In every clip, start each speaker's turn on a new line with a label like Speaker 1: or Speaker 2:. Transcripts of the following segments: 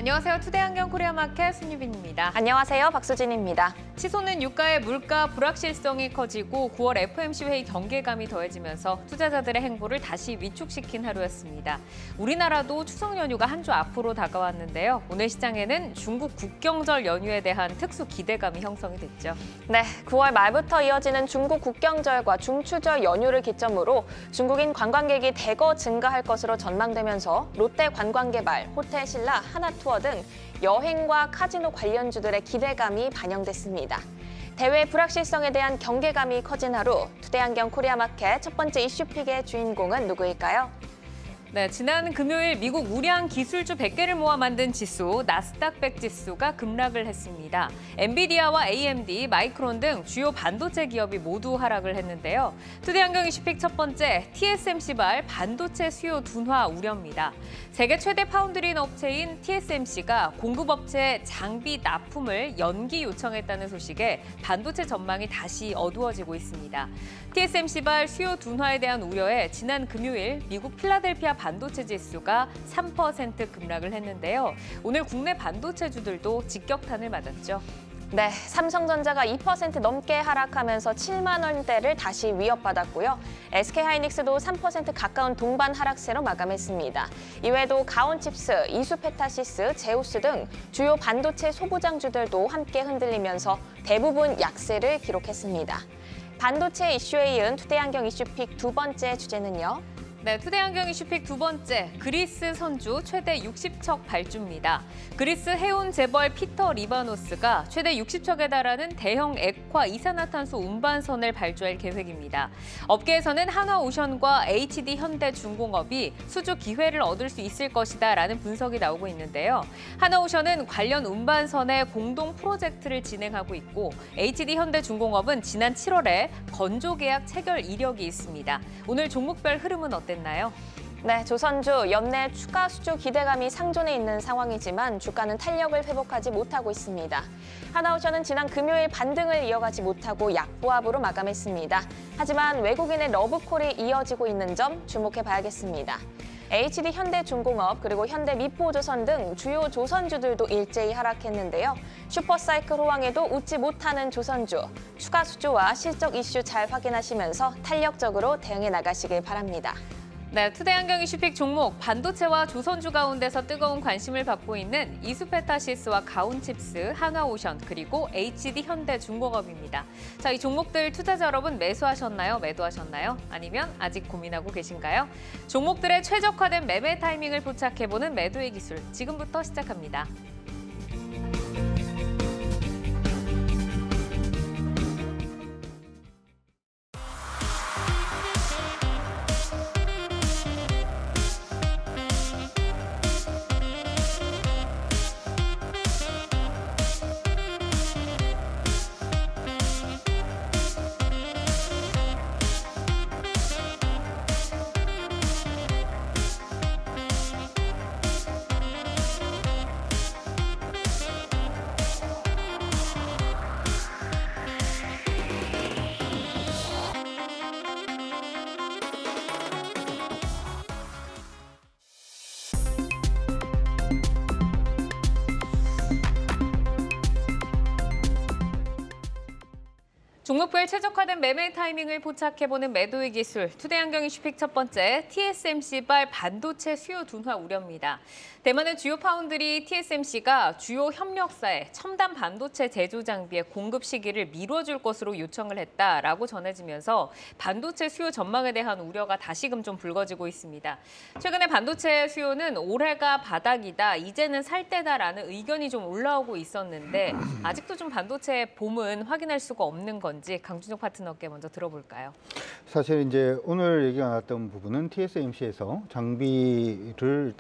Speaker 1: 안녕하세요. 투데이안경 코리아마켓 손유빈입니다.
Speaker 2: 안녕하세요. 박수진입니다.
Speaker 1: 치솟는 유가의 물가 불확실성이 커지고 9월 FOMC 회의 경계감이 더해지면서 투자자들의 행보를 다시 위축시킨 하루였습니다. 우리나라도 추석 연휴가 한 주 앞으로 다가왔는데요. 오늘 시장에는 중국 국경절 연휴에 대한 특수 기대감이 형성이 됐죠.
Speaker 2: 네, 9월 말부터 이어지는 중국 국경절과 중추절 연휴를 기점으로 중국인 관광객이 대거 증가할 것으로 전망되면서 롯데 관광개발, 호텔신라, 하나투어 등 여행과 카지노 관련주들의 기대감이 반영됐습니다. 대외 불확실성에 대한 경계감이 커진 하루, 투데이안경 코리아마켓 첫 번째 이슈픽의 주인공은 누구일까요?
Speaker 1: 네, 지난 금요일 미국 우량 기술주 100개를 모아 만든 지수, 나스닥 100 지수가 급락을 했습니다. 엔비디아와 AMD, 마이크론 등 주요 반도체 기업이 모두 하락을 했는데요. 투데이안경 이슈픽 첫 번째, TSMC발 반도체 수요 둔화 우려입니다. 세계 최대 파운드리 업체인 TSMC가 공급업체 장비 납품을 연기 요청했다는 소식에 반도체 전망이 다시 어두워지고 있습니다. TSMC발 수요 둔화에 대한 우려에 지난 금요일 미국 필라델피아 반도체 지수가 3% 급락을 했는데요. 오늘 국내 반도체주들도 직격탄을 맞았죠.
Speaker 2: 네, 삼성전자가 2% 넘게 하락하면서 7만 원대를 다시 위협받았고요. SK하이닉스도 3% 가까운 동반 하락세로 마감했습니다. 이외에도 가온칩스, 이수페타시스, 제우스 등 주요 반도체 소부장주들도 함께 흔들리면서 대부분 약세를 기록했습니다. 반도체 이슈에 이은 투데이안경 이슈픽 두 번째 주제는요.
Speaker 1: 네, 투데이안경 이슈픽 두 번째, 그리스 선주 최대 60척 발주입니다. 그리스 해운 재벌 피터 리바노스가 최대 60척에 달하는 대형 액화 이산화탄소 운반선을 발주할 계획입니다. 업계에서는 한화오션과 HD 현대중공업이 수주 기회를 얻을 수 있을 것이다라는 분석이 나오고 있는데요. 한화오션은 관련 운반선의 공동 프로젝트를 진행하고 있고 HD 현대중공업은 지난 7월에 건조 계약 체결 이력이 있습니다. 오늘 종목별 흐름은 어땠나요?
Speaker 2: 네, 조선주 연내 추가 수주 기대감이 상존해 있는 상황이지만 주가는 탄력을 회복하지 못하고 있습니다. 하나오션은 지난 금요일 반등을 이어가지 못하고 약보합으로 마감했습니다. 하지만 외국인의 러브콜이 이어지고 있는 점 주목해봐야겠습니다. HD 현대중공업 그리고 현대미포조선 등 주요 조선주들도 일제히 하락했는데요. 슈퍼사이클 호황에도 웃지 못하는 조선주, 추가 수주와 실적 이슈 잘 확인하시면서 탄력적으로 대응해 나가시길 바랍니다.
Speaker 1: 네, 투데이안경 이슈픽 종목, 반도체와 조선주 가운데서 뜨거운 관심을 받고 있는 이수페타시스와 가온칩스, 한화오션, 그리고 HD 현대중공업입니다. 자, 이 종목들 투자자 여러분 매수하셨나요? 매도하셨나요? 아니면 아직 고민하고 계신가요? 종목들의 최적화된 매매 타이밍을 포착해보는 매도의 기술, 지금부터 시작합니다. 종목별 최적화된 매매 타이밍을 포착해보는 매도의 기술, 투데이안경 이슈픽 첫 번째, TSMC발 반도체 수요 둔화 우려입니다. 대만의 주요 파운드리 TSMC가 주요 협력사에 첨단 반도체 제조 장비의 공급 시기를 미뤄줄 것으로 요청을 했다라고 전해지면서 반도체 수요 전망에 대한 우려가 다시금 좀 불거지고 있습니다. 최근에 반도체 수요는 올해가 바닥이다, 이제는 살 때다라는 의견이 좀 올라오고 있었는데 아직도 좀 반도체 봄은 확인할 수가 없는 건지 강준혁 파트너께 먼저 들어볼까요?
Speaker 3: 사실 이제 오늘 얘기가 나왔던 부분은 TSMC에서 장비를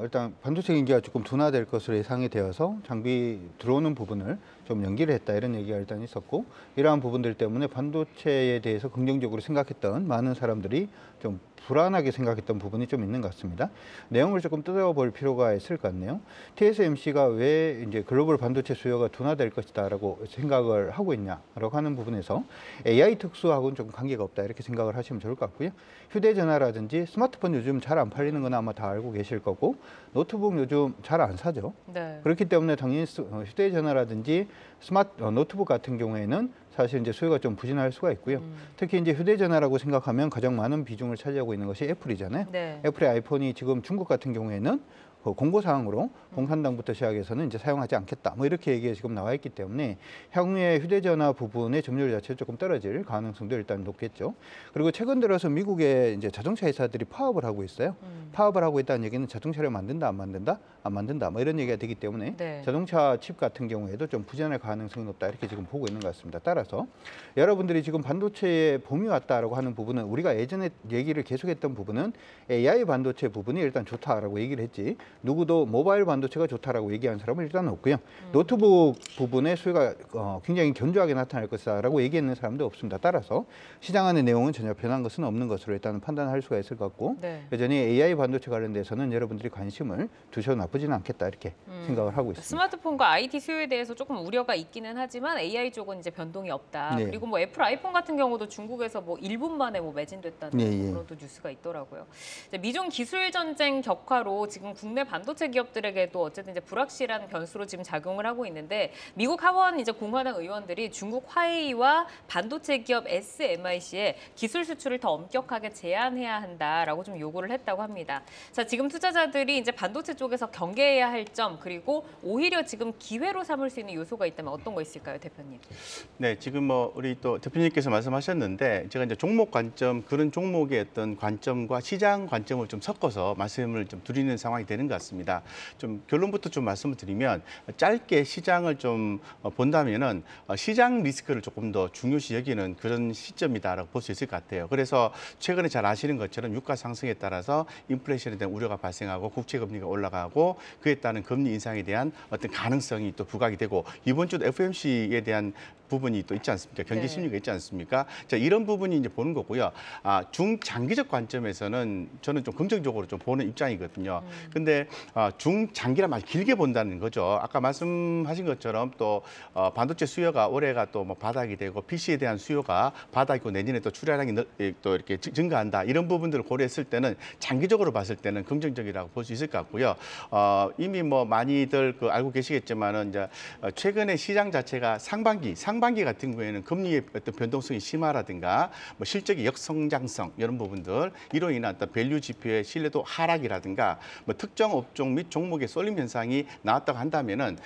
Speaker 3: 일단 반도체 인기가 조금 둔화될 것으로 예상이 되어서 장비 들어오는 부분을 좀 연기를 했다 이런 얘기가 일단 있었고 이러한 부분들 때문에 반도체에 대해서 긍정적으로 생각했던 많은 사람들이 좀 불안하게 생각했던 부분이 좀 있는 것 같습니다. 내용을 조금 뜯어볼 필요가 있을 것 같네요. TSMC가 왜 이제 글로벌 반도체 수요가 둔화될 것이다라고 생각을 하고 있냐라고 하는 부분에서 AI 특수하고는 조금 관계가 없다 이렇게 생각을 하시면 좋을 것 같고요. 휴대전화라든지 스마트폰 요즘 잘 안 팔리는 건 아마 다 알고 계실 거고 노트북 요즘 잘 안 사죠.
Speaker 1: 네.
Speaker 3: 그렇기 때문에 당연히 휴대전화라든지 노트북 같은 경우에는 사실 이제 수요가 좀 부진할 수가 있고요. 특히 이제 휴대전화라고 생각하면 가장 많은 비중을 차지하고 있는 것이 애플이잖아요.
Speaker 1: 네.
Speaker 3: 애플의 아이폰이 지금 중국 같은 경우에는 그 공고사항으로 공산당부터 시작해서는 이제 사용하지 않겠다. 뭐 이렇게 얘기가 지금 나와 있기 때문에 향후에 휴대전화 부분의 점유율 자체가 조금 떨어질 가능성도 일단 높겠죠. 그리고 최근 들어서 미국의 이제 자동차 회사들이 파업을 하고 있어요. 파업을 하고 있다는 얘기는 자동차를 만든다, 안 만든다, 안 만든다. 뭐 이런 얘기가 되기 때문에
Speaker 1: 네.
Speaker 3: 자동차 칩 같은 경우에도 좀 부진할 가능성이 높다. 이렇게 지금 보고 있는 것 같습니다. 따라서 여러분들이 지금 반도체에 봄이 왔다라고 하는 부분은 우리가 예전에 얘기를 계속했던 부분은 AI 반도체 부분이 일단 좋다라고 얘기를 했지. 누구도 모바일 반도체가 좋다라고 얘기하는 사람은 일단 없고요. 노트북 부분의 수요가 굉장히 견조하게 나타날 것이다라고 얘기하는 사람도 없습니다. 따라서 시장 안의 내용은 전혀 변한 것은 없는 것으로 일단 판단할 수가 있을 것 같고
Speaker 1: 네.
Speaker 3: 여전히 AI 반도체 관련돼서는 여러분들이 관심을 두셔도 나쁘지는 않겠다 이렇게 생각을 하고 있습니다.
Speaker 1: 스마트폰과 IT 수요에 대해서 조금 우려가 있기는 하지만 AI 쪽은 이제 변동이 없다.
Speaker 3: 네.
Speaker 1: 그리고 뭐 애플 아이폰 같은 경우도 중국에서 뭐 1분 만에 뭐 매진됐다는
Speaker 3: 예.
Speaker 1: 그런 또 뉴스가 있더라고요. 이제 미중 기술 전쟁 격화로 지금 국내 반도체 기업들에게도 어쨌든 이제 불확실한 변수로 지금 작용을 하고 있는데 미국 하원 이제 공화당 의원들이 중국 화웨이와 반도체 기업 SMIC에 기술 수출을 더 엄격하게 제한해야 한다라고 좀 요구를 했다고 합니다. 자, 지금 투자자들이 이제 반도체 쪽에서 경계해야 할 점 그리고 오히려 지금 기회로 삼을 수 있는 요소가 있다면 어떤 거 있을까요, 대표님?
Speaker 4: 네, 지금 뭐 우리 또 대표님께서 말씀하셨는데 제가 이제 종목 관점 그런 종목의 어떤 관점과 시장 관점을 좀 섞어서 말씀을 좀 드리는 상황이 되는 것 같습니다. 좀 결론부터 좀 말씀을 드리면 짧게 시장을 좀 본다면은 시장 리스크를 조금 더 중요시 여기는 그런 시점이다라고 볼 수 있을 것 같아요. 그래서 최근에 잘 아시는 것처럼 유가 상승에 따라서 인플레이션에 대한 우려가 발생하고 국채 금리가 올라가고 그에 따른 금리 인상에 대한 어떤 가능성이 또 부각이 되고 이번 주도 FOMC에 대한 부분이 또 있지 않습니까? 경제
Speaker 1: 네.
Speaker 4: 심리가 있지 않습니까? 자, 이런 부분이 이제 보는 거고요. 중장기적 관점에서는 저는 좀 긍정적으로 좀 보는 입장이거든요. 근데 중장기란 말 길게 본다는 거죠. 아까 말씀하신 것처럼 또 반도체 수요가 올해가 또 뭐 바닥이 되고 PC에 대한 수요가 바닥이고 내년에 또 출하량이 또 이렇게 증가한다. 이런 부분들을 고려했을 때는 장기적으로 봤을 때는 긍정적이라고 볼 수 있을 것 같고요. 이미 뭐 많이들 알고 계시겠지만은 이제 최근에 시장 자체가 상반기 같은 경우에는 금리의 어떤 변동성이 심하라든가 뭐 실적의 역성장성 이런 부분들 이로 인한 어떤 밸류 지표의 신뢰도 하락이라든가 뭐 특정 업종 및 종목의 쏠림 현상이 나왔다고 한다면은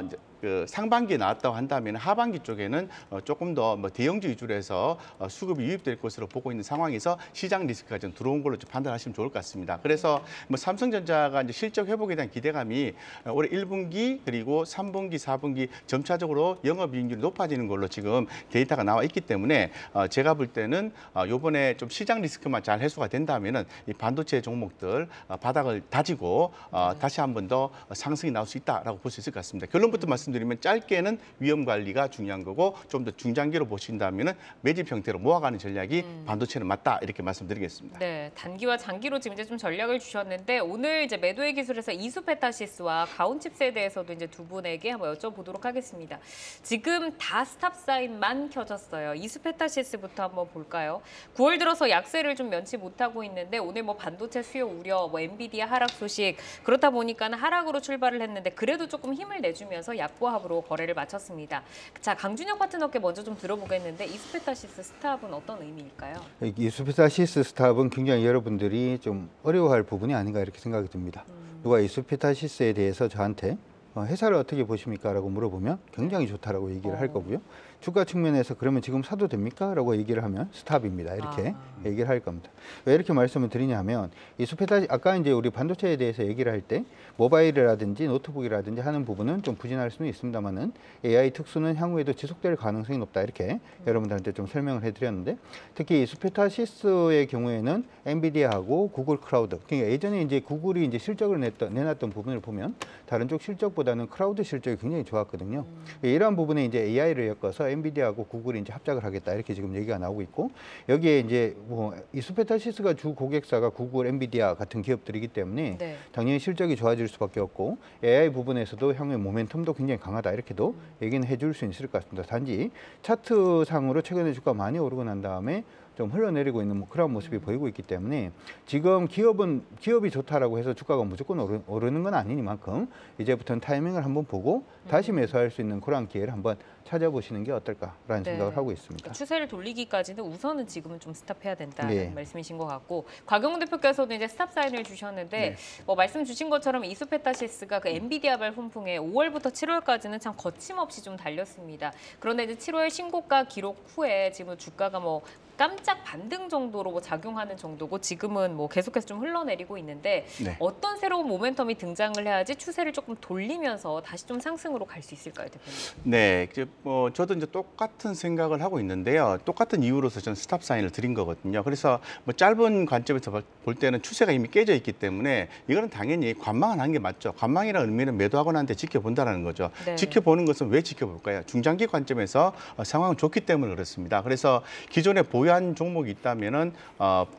Speaker 4: 이제 그 상반기에 나왔다고 한다면 하반기 쪽에는 조금 더 뭐 대형주 위주로 해서 수급이 유입될 것으로 보고 있는 상황에서 시장 리스크가 좀 들어온 걸로 좀 판단하시면 좋을 것 같습니다. 그래서 뭐 삼성전자가 이제 실적 회복에 대한 기대감이 올해 1분기 그리고 3분기, 4분기 점차적으로 영업이익률이 높아지는 걸로 지금 데이터가 나와 있기 때문에 제가 볼 때는 이번에 좀 시장 리스크만 잘 해소가 된다면은 이 반도체 종목들 바닥을 다지고 다시 한 번 더 상승이 나올 수 있다라고 볼 수 있을 것 같습니다. 결론부터 말씀드리면 짧게는 위험 관리가 중요한 거고 좀 더 중장기로 보신다면은 매집 형태로 모아가는 전략이 반도체는 맞다 이렇게 말씀드리겠습니다.
Speaker 1: 네, 단기와 장기로 지금 이제 좀 전략을 주셨는데 오늘 이제 매도의 기술에서 이수페타시스와 가온칩스에 대해서도 이제 두 분에게 한번 여쭤보도록 하겠습니다. 지금 다 스탑 사인만 켜졌어요. 이수페타시스부터 한번 볼까요? 9월 들어서 약세를 좀 면치 못하고 있는데 오늘 뭐 반도체 수요 우려, 뭐 엔비디아 하락 소식 그렇다 보니까는 하락으로 출발을 했는데 그래도 조금 힘을 내주면서 약보합으로 거래를 마쳤습니다. 자, 강준혁 파트너께 먼저 좀 들어보겠는데 이수페타시스 스탑은 어떤 의미일까요?
Speaker 3: 이수페타시스 스탑은 굉장히 여러분들이 좀 어려워할 부분이 아닌가 이렇게 생각이 듭니다. 누가 이수페타시스에 대해서 저한테 회사를 어떻게 보십니까? 라고 물어보면 굉장히 좋다라고 얘기를 할 거고요. 주가 측면에서 그러면 지금 사도 됩니까? 라고 얘기를 하면 스탑입니다. 이렇게 얘기를 할 겁니다. 왜 이렇게 말씀을 드리냐 하면 이 수페타 아까 이제 우리 반도체에 대해서 얘기를 할 때 모바일이라든지 노트북이라든지 하는 부분은 좀 부진할 수는 있습니다만은 AI 특수는 향후에도 지속될 가능성이 높다. 이렇게 여러분들한테 좀 설명을 해드렸는데 특히 이 수페타시스의 경우에는 엔비디아하고 구글 클라우드, 그러니까 예전에 이제 구글이 이제 실적을 내놨던 부분을 보면 다른 쪽 실적보다는 클라우드 실적이 굉장히 좋았거든요. 이러한 부분에 이제 AI를 엮어서 엔비디아하고 구글이 이제 합작을 하겠다 이렇게 지금 얘기가 나오고 있고 여기에 이제 뭐 이 수페타시스가 주 고객사가 구글, 엔비디아 같은 기업들이기 때문에
Speaker 1: 네.
Speaker 3: 당연히 실적이 좋아질 수밖에 없고 AI 부분에서도 향후에 모멘텀도 굉장히 강하다 이렇게도 얘기는 해줄 수 있을 것 같습니다. 단지 차트상으로 최근에 주가 많이 오르고 난 다음에 좀 흘러내리고 있는 뭐 그런 모습이 보이고 있기 때문에 지금 기업이 좋다라고 해서 주가가 무조건 오르는 건 아니니만큼 이제부터는 타이밍을 한번 보고 다시 매수할 수 있는 그런 기회를 한번 찾아보시는 게 어떨까라는 생각을 하고 있습니다.
Speaker 1: 그러니까 추세를 돌리기까지는 우선은 지금은 좀 스탑해야 된다는
Speaker 3: 네.
Speaker 1: 말씀이신 것 같고 곽영훈 대표께서도 이제 스탑 사인을 주셨는데 뭐 말씀 주신 것처럼 이수페타시스가 그 엔비디아발 훈풍에 5월부터 7월까지는 참 거침없이 좀 달렸습니다. 그런데 이제 7월 신고가 기록 후에 지금 주가가 뭐 깜짝 반등 정도로 뭐 작용하는 정도고 지금은 뭐 계속해서 좀 흘러내리고 있는데
Speaker 4: 네.
Speaker 1: 어떤 새로운 모멘텀이 등장을 해야지 추세를 조금 돌리면서 다시 좀 상승으로 갈 수 있을까요, 대표님?
Speaker 4: 네, 이제 저도 이제 똑같은 생각을 하고 있는데요. 똑같은 이유로서 저는 스탑 사인을 드린 거거든요. 그래서 뭐 짧은 관점에서 볼 때는 추세가 이미 깨져 있기 때문에 이거는 당연히 관망을 하는 게 맞죠. 관망이라는 의미는 매도하고 난 뒤에 지켜본다는 거죠.
Speaker 1: 네.
Speaker 4: 지켜보는 것은 왜 지켜볼까요? 중장기 관점에서 상황은 좋기 때문에 그렇습니다. 그래서 기존에 보유한 종목이 있다면은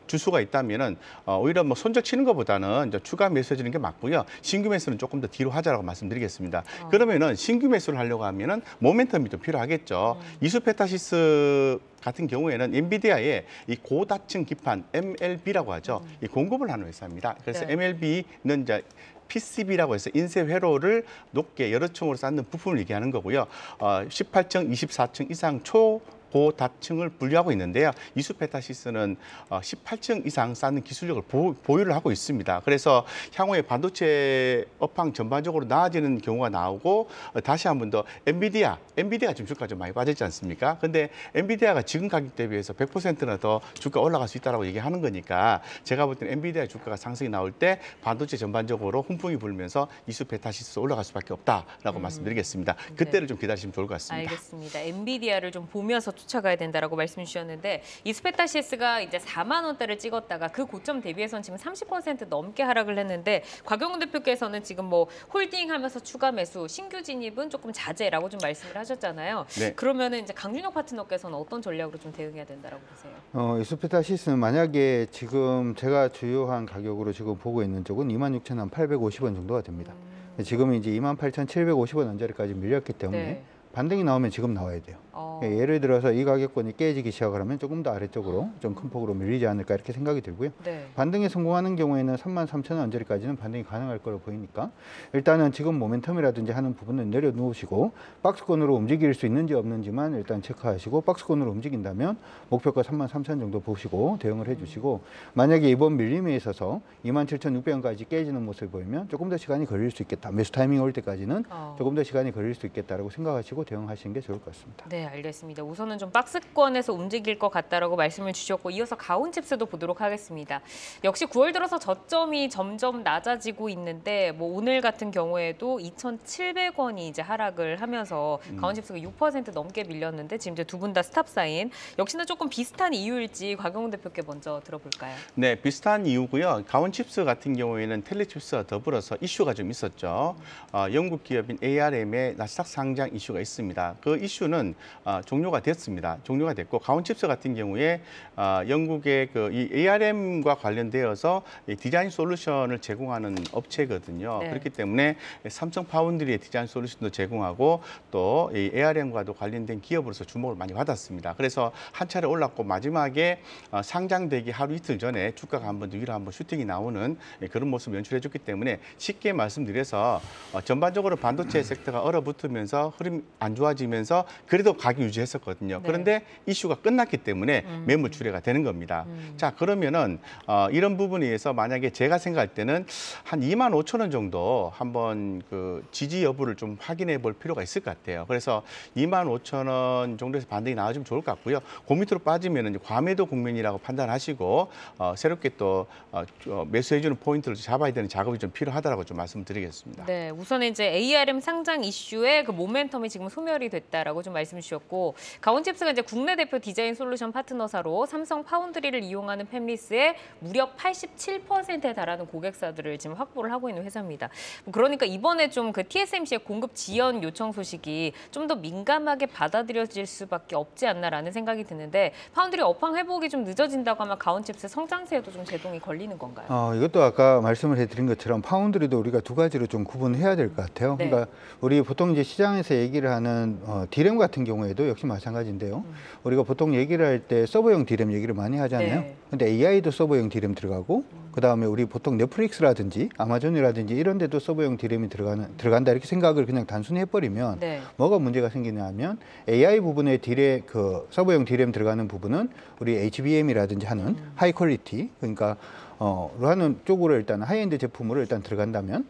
Speaker 4: 주수가 있다면은 오히려 뭐 손절 치는 것보다는 이제 추가 매수해주는 게 맞고요. 신규 매수는 조금 더 뒤로 하자라고 말씀드리겠습니다. 그러면은 신규 매수를 하려고 하면은 모멘텀이 좀 필요하겠죠. 이수페타시스 같은 경우에는 엔비디아의 이 고다층 기판 MLB라고 하죠. 이 공급을 하는 회사입니다. 그래서
Speaker 1: 네.
Speaker 4: MLB는 이제 PCB라고 해서 인쇄 회로를 높게 여러 층으로 쌓는 부품을 얘기하는 거고요. 18층, 24층 이상 고다층을 분류하고 있는데요. 이수페타시스는 18층 이상 쌓는 기술력을 보유를 하고 있습니다. 그래서 향후에 반도체 업황 전반적으로 나아지는 경우가 나오고 다시 한 번 더 엔비디아가 지금 주가 좀 많이 빠졌지 않습니까? 근데 엔비디아가 지금 가격 대비해서 100%나 더 주가 올라갈 수 있다라고 얘기하는 거니까 제가 볼 때는 엔비디아 주가가 상승이 나올 때 반도체 전반적으로 훈풍이 불면서 이수페타시스 올라갈 수밖에 없다라고 말씀드리겠습니다. 그때를 좀 기다리시면 좋을 것 같습니다.
Speaker 1: 알겠습니다. 엔비디아를 좀 보면서 쫓아가야 된다라고 말씀 주셨는데 이수페타시스가 이제 4만 원대를 찍었다가 그 고점 대비해서는 지금 30% 넘게 하락을 했는데 곽영훈 대표께서는 지금 뭐 홀딩하면서 추가 매수, 신규 진입은 조금 자제라고 좀 말씀을 하셨잖아요.
Speaker 4: 네.
Speaker 1: 그러면은 이제 강준혁 파트너께서는 어떤 전략으로 좀 대응해야 된다라고 보세요?
Speaker 3: 이수페타시스는 만약에 지금 제가 주요한 가격으로 지금 보고 있는 쪽은 26,850원 정도가 됩니다. 지금은 이제 28,750원 언저리까지 밀렸기 때문에
Speaker 1: 네.
Speaker 3: 반등이 나오면 지금 나와야 돼요. 예를 들어서 이 가격권이 깨지기 시작을 하면 조금 더 아래쪽으로 좀 큰 폭으로 밀리지 않을까 이렇게 생각이 들고요.
Speaker 1: 네.
Speaker 3: 반등에 성공하는 경우에는 33,000원 언저리까지는 반등이 가능할 거로 보이니까 일단은 지금 모멘텀이라든지 하는 부분은 내려놓으시고 박스권으로 움직일 수 있는지 없는지만 일단 체크하시고 박스권으로 움직인다면 목표가 33,000원 정도 보시고 대응을 해주시고 만약에 이번 밀림에 있어서 27,600원까지 깨지는 모습을 보이면 조금 더 시간이 걸릴 수 있겠다. 매수 타이밍 올 때까지는 조금 더 시간이 걸릴 수 있겠다라고 생각하시고 대응하시는 게 좋을 것 같습니다.
Speaker 1: 네, 알겠습니다. 우선은 좀 박스권에서 움직일 것 같다라고 말씀을 주셨고 이어서 가온칩스도 보도록 하겠습니다. 역시 9월 들어서 저점이 점점 낮아지고 있는데 뭐 오늘 같은 경우에도 2,700원이 이제 하락을 하면서 가온칩스가 6% 넘게 밀렸는데 지금 이제 두 분 다 스탑 사인. 역시나 조금 비슷한 이유일지 곽영훈 대표께 먼저 들어볼까요?
Speaker 4: 네, 비슷한 이유고요. 가온칩스 같은 경우에는 텔레칩스와 더불어서 이슈가 좀 있었죠. 영국 기업인 ARM의 나스닥 상장 이슈가 있습니다. 그 이슈는 종료가 됐습니다. 종료가 됐고 가온칩스 같은 경우에 영국의 이 ARM과 관련되어서 이 디자인 솔루션을 제공하는 업체거든요.
Speaker 1: 네.
Speaker 4: 그렇기 때문에 삼성 파운드리의 디자인 솔루션도 제공하고 또 이 ARM과도 관련된 기업으로서 주목을 많이 받았습니다. 그래서 한 차례 올랐고 마지막에 상장되기 하루 이틀 전에 주가가 한 번 더 위로 한번 슈팅이 나오는 그런 모습을 연출해줬기 때문에 쉽게 말씀드려서 전반적으로 반도체 섹터가 얼어붙으면서 흐름이 안 좋아지면서 그래도 가격 유지했었거든요.
Speaker 1: 네.
Speaker 4: 그런데 이슈가 끝났기 때문에 매물 출회가 되는 겁니다. 자, 그러면은 이런 부분에 의해서 만약에 제가 생각할 때는 한 25,000원 정도 한번 그 지지 여부를 좀 확인해 볼 필요가 있을 것 같아요. 그래서 25,000원 정도에서 반등이 나와주면 좋을 것 같고요. 그 밑으로 빠지면 이제 과매도 국면이라고 판단하시고 새롭게 또 매수해주는 포인트를 잡아야 되는 작업이 좀 필요하다라고 좀 말씀드리겠습니다.
Speaker 1: 네, 우선 이제 ARM 상장 이슈의 그 모멘텀이 지금 소멸이 됐다라고 좀 말씀 주셨고, 가온칩스가 이제 국내 대표 디자인 솔루션 파트너사로 삼성 파운드리를 이용하는 팹리스의 무려 87%에 달하는 고객사들을 지금 확보를 하고 있는 회사입니다. 그러니까 이번에 좀 그 TSMC의 공급 지연 요청 소식이 좀 더 민감하게 받아들여질 수밖에 없지 않나라는 생각이 드는데, 파운드리 업황 회복이 좀 늦어진다고 하면 가온칩스 성장세에도 좀 제동이 걸리는 건가요?
Speaker 3: 이것도 아까 말씀을 해드린 것처럼 파운드리도 우리가 두 가지로 좀 구분해야 될 것 같아요.
Speaker 1: 네.
Speaker 3: 그러니까 우리 보통 이제 시장에서 얘기를 하는 D램 같은 경우에도 역시 마찬가지인데요. 우리가 보통 얘기를 할 때 서버용 D램 얘기를 많이 하잖아요.
Speaker 1: 네.
Speaker 3: 근데 AI도 서버용 D램 들어가고 그다음에 우리 보통 넷플릭스라든지 아마존이라든지 이런 데도 서버용 D램이 들어간다 이렇게 생각을 그냥 단순히 해버리면
Speaker 1: 네.
Speaker 3: 뭐가 문제가 생기냐면 AI 부분에 D램 그 서버용 D램 들어가는 부분은 우리 HBM이라든지 하는 하이 퀄리티 그러니까 하는 쪽으로 일단 하이엔드 제품으로 일단 들어간다면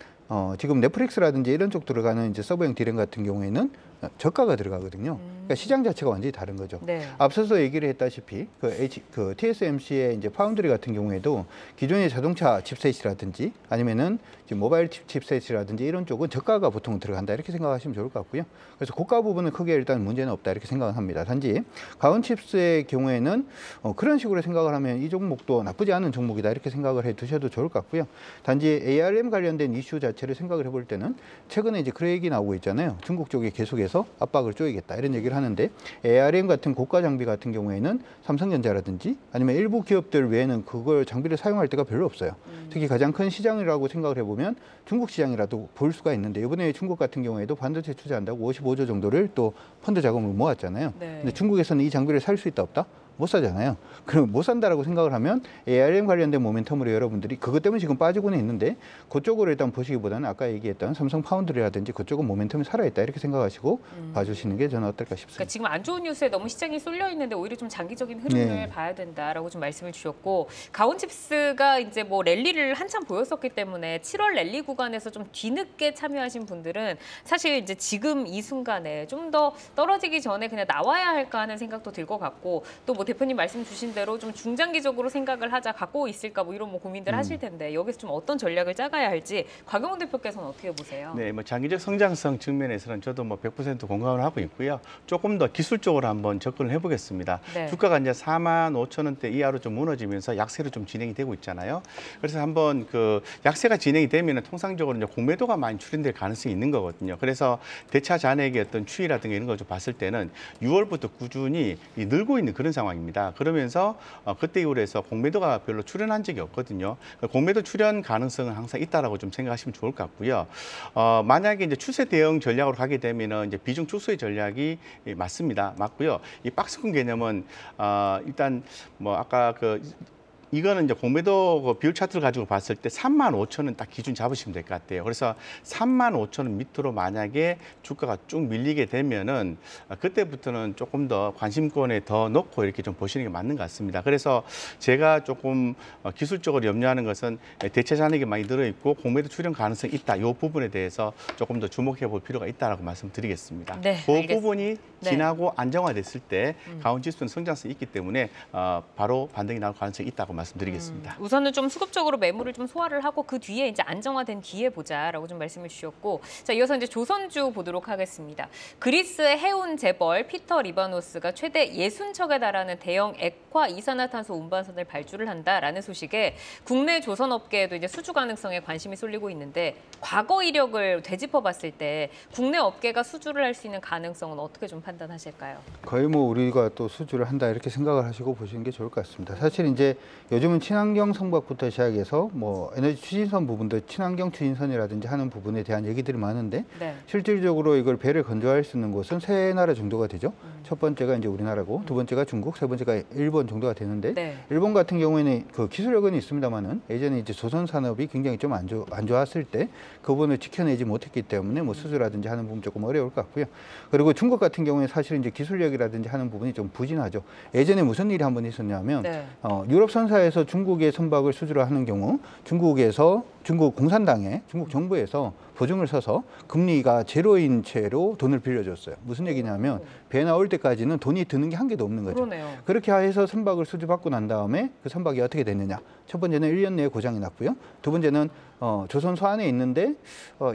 Speaker 3: 지금 넷플릭스라든지 이런 쪽 들어가는 이제 서버용 D램 같은 경우에는 저가가 들어가거든요. 그러니까 시장 자체가 완전히 다른 거죠.
Speaker 1: 네.
Speaker 3: 앞서서 얘기를 했다시피 그 TSMC의 이제 파운드리 같은 경우에도 기존의 자동차 칩셋이라든지 아니면은 지금 모바일 칩셋이라든지 이런 쪽은 저가가 보통 들어간다 이렇게 생각하시면 좋을 것 같고요. 그래서 고가 부분은 크게 일단 문제는 없다 이렇게 생각을 합니다. 단지 가온칩스의 경우에는 그런 식으로 생각을 하면 이 종목도 나쁘지 않은 종목이다 이렇게 생각을 해 두셔도 좋을 것 같고요. 단지 ARM 관련된 이슈 자체를 생각을 해볼 때는 최근에 이제 그런 얘기 나오고 있잖아요. 중국 쪽이 계속해서 압박을 쪼이겠다 이런 얘기를 하는데 ARM 같은 고가 장비 같은 경우에는 삼성전자라든지 아니면 일부 기업들 외에는 그걸 장비를 사용할 때가 별로 없어요. 특히 가장 큰 시장이라고 생각을 해보면 중국 시장이라도 볼 수가 있는데 이번에 중국 같은 경우에도 반도체 투자한다고 55조 정도를 또 펀드 자금을 모았잖아요.
Speaker 1: 네.
Speaker 3: 근데 중국에서는 이 장비를 살 수 있다 없다? 못 사잖아요. 그럼 못 산다라고 생각을 하면 ARM 관련된 모멘텀으로 여러분들이 그것 때문에 지금 빠지고는 있는데 그쪽으로 일단 보시기보다는 아까 얘기했던 삼성 파운드리라든지 그쪽은 모멘텀이 살아있다 이렇게 생각하시고 봐주시는 게 저는 어떨까 싶습니다.
Speaker 1: 그러니까 지금 안 좋은 뉴스에 너무 시장이 쏠려 있는데 오히려 좀 장기적인 흐름을
Speaker 3: 네.
Speaker 1: 봐야 된다라고 좀 말씀을 주셨고, 가온칩스가 이제 뭐 랠리를 한참 보였었기 때문에 7월 랠리 구간에서 좀 뒤늦게 참여하신 분들은 사실 이제 지금 이 순간에 좀 더 떨어지기 전에 그냥 나와야 할까 하는 생각도 들 것 같고, 또 뭐 대표님 말씀 주신 대로 좀 중장기적으로 생각을 하자, 갖고 있을까 뭐 이런 뭐 고민들 하실 텐데 여기서 좀 어떤 전략을 짜가야 할지 곽영훈 대표께서는 어떻게 보세요?
Speaker 4: 네, 뭐 장기적 성장성 측면에서는 저도 뭐 100% 공감을 하고 있고요. 조금 더 기술적으로 한번 접근을 해보겠습니다.
Speaker 1: 네.
Speaker 4: 주가가 이제 45,000원대 이하로 좀 무너지면서 약세로 좀 진행이 되고 있잖아요. 그래서 한번 그 약세가 진행이 되면은 통상적으로 이제 공매도가 많이 출현될 가능성이 있는 거거든요. 그래서 대차 잔액의 어떤 추이라든가 이런 걸 좀 봤을 때는 6월부터 꾸준히 늘고 있는 그런 상황입니다. 그러면서 그때 이후로 해서 공매도가 별로 출현한 적이 없거든요. 공매도 출현 가능성은 항상 있다라고 좀 생각하시면 좋을 것 같고요. 만약에 이제 추세 대응 전략으로 가게 되면은 이제 비중 축소의 전략이 맞습니다. 맞고요. 이 박스권 개념은 일단 뭐 아까 이거는 이제 공매도 그 비율 차트를 가지고 봤을 때 35,000원 딱 기준 잡으시면 될 것 같아요. 그래서 35,000원 밑으로 만약에 주가가 쭉 밀리게 되면은 그때부터는 조금 더 관심권에 더 넣고 이렇게 좀 보시는 게 맞는 것 같습니다. 그래서 제가 조금 기술적으로 염려하는 것은 대체 잔액이 많이 들어있고 공매도 출현 가능성이 있다. 이 부분에 대해서 조금 더 주목해 볼 필요가 있다라고 말씀드리겠습니다.
Speaker 1: 네,
Speaker 4: 그
Speaker 1: 알겠습니다.
Speaker 4: 부분이
Speaker 1: 네.
Speaker 4: 지나고 안정화됐을 때 가온지수는 성장성이 있기 때문에 바로 반등이 나올 가능성이 있다고 말씀드리겠습니다.
Speaker 1: 우선은 좀 수급적으로 매물을 좀 소화를 하고 그 뒤에 이제 안정화된 뒤에 보자라고 좀 말씀을 주셨고, 자 이어서 이제 조선주 보도록 하겠습니다. 그리스의 해운 재벌 피터 리바노스가 최대 60척에 달하는 대형 액화 이산화탄소 운반선을 발주를 한다라는 소식에 국내 조선업계에도 이제 수주 가능성에 관심이 쏠리고 있는데, 과거 이력을 되짚어봤을 때 국내 업계가 수주를 할 수 있는 가능성은 어떻게 좀 판단하실까요?
Speaker 3: 거의 뭐 우리가 또 수주를 한다 이렇게 생각을 하시고 보시는 게 좋을 것 같습니다. 사실 이제 요즘은 친환경 선박부터 시작해서 뭐 에너지 추진선 부분도 친환경 추진선이라든지 하는 부분에 대한 얘기들이 많은데
Speaker 1: 네.
Speaker 3: 실질적으로 이걸 배를 건조할 수 있는 곳은 세 나라 정도가 되죠. 첫 번째가 이제 우리나라고 두 번째가 중국, 세 번째가 일본 정도가 되는데
Speaker 1: 네.
Speaker 3: 일본 같은 경우에는 그 기술력은 있습니다만은 예전에 이제 조선 산업이 굉장히 좀 안 좋았을 때 그 부분을 지켜내지 못했기 때문에 뭐 수주라든지 하는 부분 조금 어려울 것 같고요. 그리고 중국 같은 경우에 사실 이제 기술력이라든지 하는 부분이 좀 부진하죠. 예전에 무슨 일이 한 번 있었냐면
Speaker 1: 네.
Speaker 3: 유럽 선사에서 중국의 선박을 수주를 하는 경우 중국 공산당에 중국 정부에서 보증을 서서 금리가 제로인 채로 돈을 빌려줬어요. 무슨 얘기냐면 배 나올 때까지는 돈이 드는 게 한 개도 없는 거죠.
Speaker 1: 그러네요.
Speaker 3: 그렇게 해서 선박을 수주받고 난 다음에 그 선박이 어떻게 됐느냐. 첫 번째는 1년 내에 고장이 났고요. 두 번째는 조선소 안에 있는데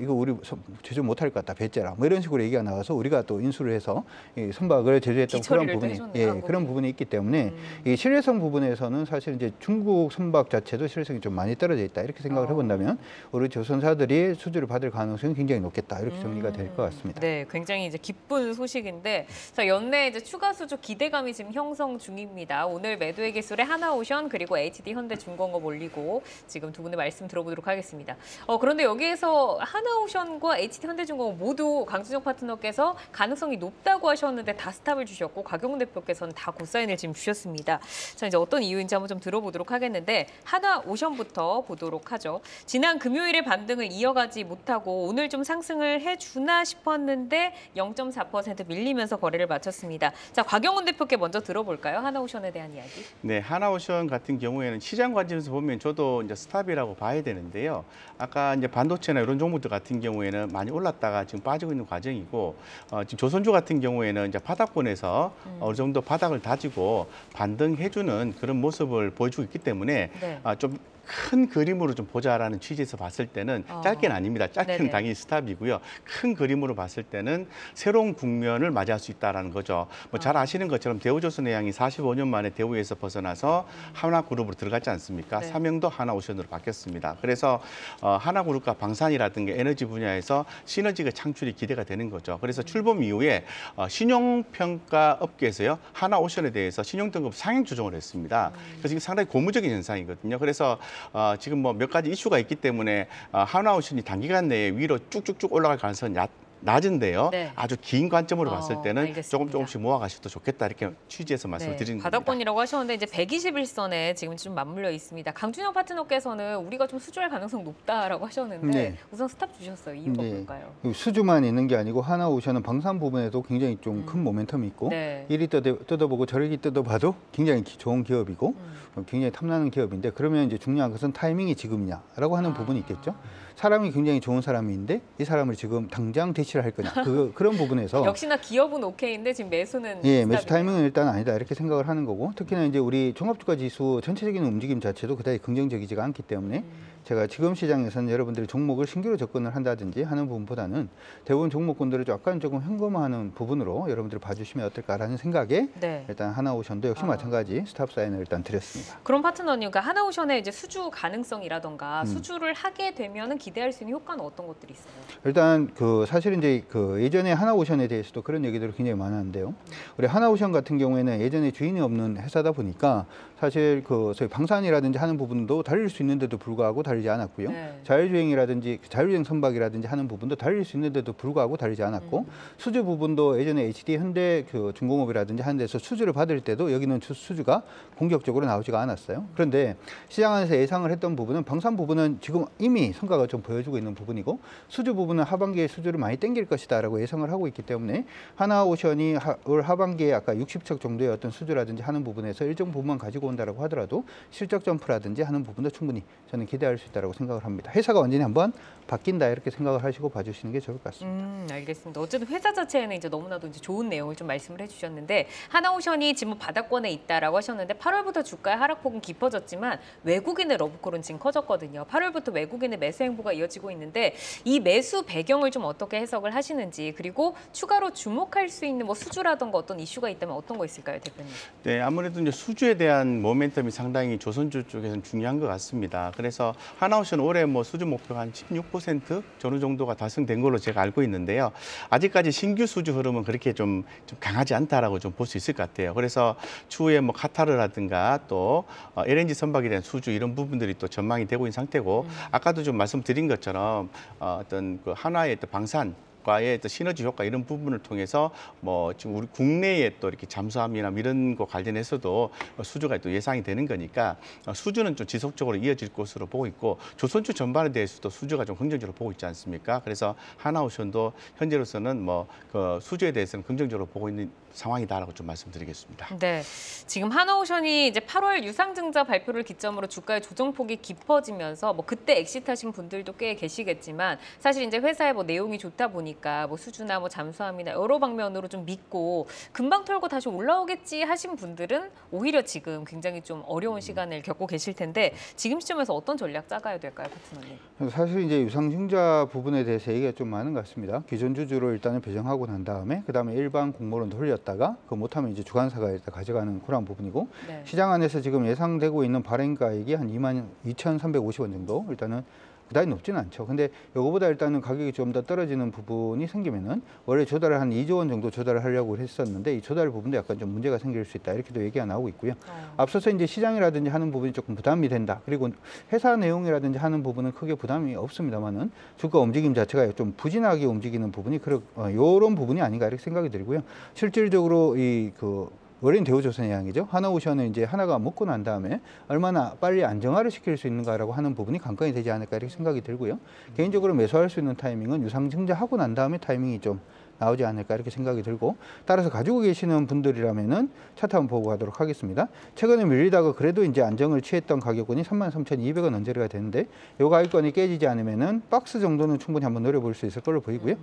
Speaker 3: 이거 우리 제조 못할 것 같다. 배째라. 뭐 이런 식으로 얘기가 나와서 우리가 또 인수를 해서 이 선박을 제조했던 그런 부분이 그런 부분이 있기 때문에 이 신뢰성 부분에서는 사실 이제 중국 선박 자체도 신뢰성이 좀 많이 떨어져 있다. 이렇게 생각을 해본다면 우리 조선사들이 수주를 받을 가능성이 굉장히 높겠다. 이렇게 정리가 될 것 같습니다.
Speaker 1: 네, 굉장히 이제 기쁜 소식인데, 자, 연내 이제 추가 수주 기대감이 지금 형성 중입니다. 오늘 매도의 기술에 하나오션 그리고 HD 현대중공업 올리고 지금 두 분의 말씀 들어보도록 하겠습니다. 그런데 여기에서 하나오션과 HD 현대중공업 모두 강준혁 파트너께서 가능성이 높다고 하셨는데 다 스탑을 주셨고 곽용 대표께서는 다 고사인을 지금 주셨습니다. 자, 이제 어떤 이유인지 한번 좀 들어보도록 하겠는데 하나오션부터 보도록 하죠. 지난 금요일에 반등을 이어가지 못하고 오늘 좀 상승을 해주나 싶었는데 0.4% 밀리면서 거래를 마쳤습니다. 자, 곽영훈 대표께 먼저 들어볼까요? 하나오션에 대한 이야기.
Speaker 4: 네, 하나오션 같은 경우에는 시장 관점에서 보면 저도 이제 스탑이라고 봐야 되는데요. 아까 이제 반도체나 이런 종목들 같은 경우에는 많이 올랐다가 지금 빠지고 있는 과정이고, 지금 조선주 같은 경우에는 이제 바닥권에서 어느 정도 바닥을 다지고 반등해주는 그런 모습을 보여주고 있기 때문에
Speaker 1: 네.
Speaker 4: 좀 큰 그림으로 좀 보자라는 취지에서 봤을 때는 짧게는 아닙니다. 짧게는
Speaker 1: 네네.
Speaker 4: 당연히 스탑이고요. 큰 그림으로 봤을 때는 새로운 국면을 맞이할 수 있다는 거죠. 뭐 잘 아시는 것처럼 대우조선해양이 45년 만에 대우에서 벗어나서 하나그룹으로 들어갔지 않습니까?
Speaker 1: 네.
Speaker 4: 사명도 하나오션으로 바뀌었습니다. 그래서 하나그룹과 방산이라든가 에너지 분야에서 시너지가 창출이 기대가 되는 거죠. 그래서 출범 이후에 신용평가 업계에서요, 하나오션에 대해서 신용등급 상향 조정을 했습니다. 그래서 이게 상당히 고무적인 현상이거든요. 그래서 지금 뭐 몇 가지 이슈가 있기 때문에 하나오션이 단기간 내에 위로 쭉쭉쭉 올라갈 가능성은 낮은데요.
Speaker 1: 네.
Speaker 4: 아주 긴 관점으로 봤을 때는
Speaker 1: 알겠습니다.
Speaker 4: 조금씩 모아가셔도 좋겠다 이렇게 취지에서 말씀을 드리는 겁니다.
Speaker 1: 바닥권이라고 하셨는데 이제 121선에 지금 좀 맞물려 있습니다. 강준혁 파트너께서는 우리가 좀 수주할 가능성 높다라고 하셨는데
Speaker 3: 네.
Speaker 1: 우선 스탑 주셨어요. 이유가 뭘까요?
Speaker 3: 수주만 있는 게 아니고 하나오션은 방산 부분에도 굉장히 좀 큰 모멘텀이 있고
Speaker 1: 네.
Speaker 3: 이리 뜯어보고 저리 뜯어봐도 굉장히 좋은 기업이고 굉장히 탐나는 기업인데 그러면 이제 중요한 것은 타이밍이 지금이냐라고 하는 부분이 있겠죠. 사람이 굉장히 좋은 사람인데 이 사람을 지금 당장 대치를 할 거냐 그런 부분에서
Speaker 1: 역시나 기업은 오케이인데 지금 매수는
Speaker 3: 매수
Speaker 1: 스탑이네요.
Speaker 3: 타이밍은 일단 아니다 이렇게 생각을 하는 거고 특히나 이제 우리 종합주가 지수 전체적인 움직임 자체도 그다지 긍정적이지가 않기 때문에 제가 지금 시장에서는 여러분들이 종목을 신규로 접근을 한다든지 하는 부분보다는 대부분 종목군들을 약간 조금 현금화하는 부분으로 여러분들이 봐주시면 어떨까라는 생각에
Speaker 1: 네.
Speaker 3: 일단 하나오션도 역시 마찬가지 스탑 사인을 일단 드렸습니다.
Speaker 1: 그럼 파트너님, 그러니까 하나오션의 이제 수주 가능성이라던가 수주를 하게 되면은 기대할 수 있는 효과는 어떤 것들이 있어요?
Speaker 3: 일단 사실 이제 예전에 하나오션에 대해서도 그런 얘기들이 굉장히 많았는데요. 우리 하나오션 같은 경우에는 예전에 주인이 없는 회사다 보니까 사실 소위 방산이라든지 하는 부분도 달릴 수 있는데도 불구하고 달리지 않았고요.
Speaker 1: 네.
Speaker 3: 자율주행이라든지 자율주행 선박이라든지 하는 부분도 달릴 수 있는데도 불구하고 달리지 않았고 수주 부분도 예전에 HD 현대 중공업이라든지 하는 데서 수주를 받을 때도 여기는 수주가 공격적으로 나오지가 않았어요. 그런데 시장 안에서 예상을 했던 부분은 방산 부분은 지금 이미 성과가 좀 보여주고 있는 부분이고 수주 부분은 하반기에 수주를 많이 땡길 것이다라고 예상을 하고 있기 때문에 하나오션이 올 하반기에 아까 60척 정도의 어떤 수주라든지 하는 부분에서 일정 부분만 가지고 온다라고 하더라도 실적 점프라든지 하는 부분도 충분히 저는 기대할 수 있다고 생각을 합니다. 회사가 완전히 한번 바뀐다 이렇게 생각을 하시고 봐주시는 게 좋을 것 같습니다.
Speaker 1: 알겠습니다. 어쨌든 회사 자체에는 이제 너무나도 이제 좋은 내용을 좀 말씀을 해주셨는데 하나오션이 지금 바닥권에 있다라고 하셨는데 8월부터 주가의 하락폭은 깊어졌지만 외국인의 러브콜은 지금 커졌거든요. 8월부터 외국인의 매수 행보가 이어지고 있는데 이 매수 배경을 좀 어떻게 해석을 하시는지 그리고 추가로 주목할 수 있는 뭐 수주라던가 어떤 이슈가 있다면 어떤 거 있을까요, 대표님?
Speaker 4: 네, 아무래도 이제 수주에 대한 모멘텀이 상당히 조선주 쪽에서는 중요한 것 같습니다. 그래서 하나오션 올해 뭐 수주 목표가 한 16% 어느 정도가 달성된 걸로 제가 알고 있는데요. 아직까지 신규 수주 흐름은 그렇게 좀 강하지 않다라고 좀 볼 수 있을 것 같아요. 그래서 추후에 뭐 카타르라든가 또 LNG 선박에 대한 수주 이런 부분들이 또 전망이 되고 있는 상태고 아까도 좀 말씀드린 것처럼 어떤 그 한화의 또 방산 과의 또 시너지 효과 이런 부분을 통해서 뭐 지금 우리 국내에 또 이렇게 잠수함이나 이런 거 관련해서도 수주가 또 예상이 되는 거니까 수주는 좀 지속적으로 이어질 것으로 보고 있고 조선주 전반에 대해서도 수주가 좀 긍정적으로 보고 있지 않습니까? 그래서 하나오션도 현재로서는 뭐 그 수주에 대해서는 긍정적으로 보고 있는 상황이다라고 좀 말씀드리겠습니다.
Speaker 1: 네, 지금 하나오션이 이제 8월 유상증자 발표를 기점으로 주가의 조정폭이 깊어지면서 뭐 그때 엑시트하신 분들도 꽤 계시겠지만 사실 이제 회사의 뭐 내용이 좋다 보니까 뭐 수주나 뭐 잠수함이나 여러 방면으로 좀 믿고 금방 털고 다시 올라오겠지 하신 분들은 오히려 지금 굉장히 좀 어려운 시간을 겪고 계실 텐데 지금 시점에서 어떤 전략 짜가야 될까요, 파트너님?
Speaker 3: 사실 이제 유상증자 부분에 대해서 얘기가 좀 많은 것 같습니다. 기존 주주를 일단은 배정하고 난 다음에 그다음에 일반 공모론도 흘렸다가 그 못하면 이제 주관사가 일단 가져가는 그런 부분이고
Speaker 1: 네.
Speaker 3: 시장 안에서 지금 예상되고 있는 발행가액이 한 22,350원 정도 일단은 그다지 높지는 않죠. 근데 이거보다 일단은 가격이 좀 더 떨어지는 부분이 생기면은 원래 조달을 한 2조 원 정도 조달을 하려고 했었는데 이 조달 부분도 약간 좀 문제가 생길 수 있다 이렇게도 얘기가 나오고 있고요. 앞서서 이제 시장이라든지 하는 부분이 조금 부담이 된다. 그리고 회사 내용이라든지 하는 부분은 크게 부담이 없습니다만은 주가 움직임 자체가 좀 부진하게 움직이는 부분이 이런 부분이 아닌가 이렇게 생각이 들고요. 실질적으로 어린 대우조선의 양이죠. 하나오션은 이제 하나가 먹고 난 다음에 얼마나 빨리 안정화를 시킬 수 있는가라고 하는 부분이 관건이 되지 않을까 이렇게 생각이 들고요. 개인적으로 매수할 수 있는 타이밍은 유상증자하고 난 다음에 타이밍이 좀 나오지 않을까 이렇게 생각이 들고 따라서 가지고 계시는 분들이라면은 차트 한번 보고 가도록 하겠습니다. 최근에 밀리다가 그래도 이제 안정을 취했던 가격권이 33,200원 언저리가 되는데 이 가격권이 깨지지 않으면은 박스 정도는 충분히 한번 노려볼 수 있을 걸로 보이고요.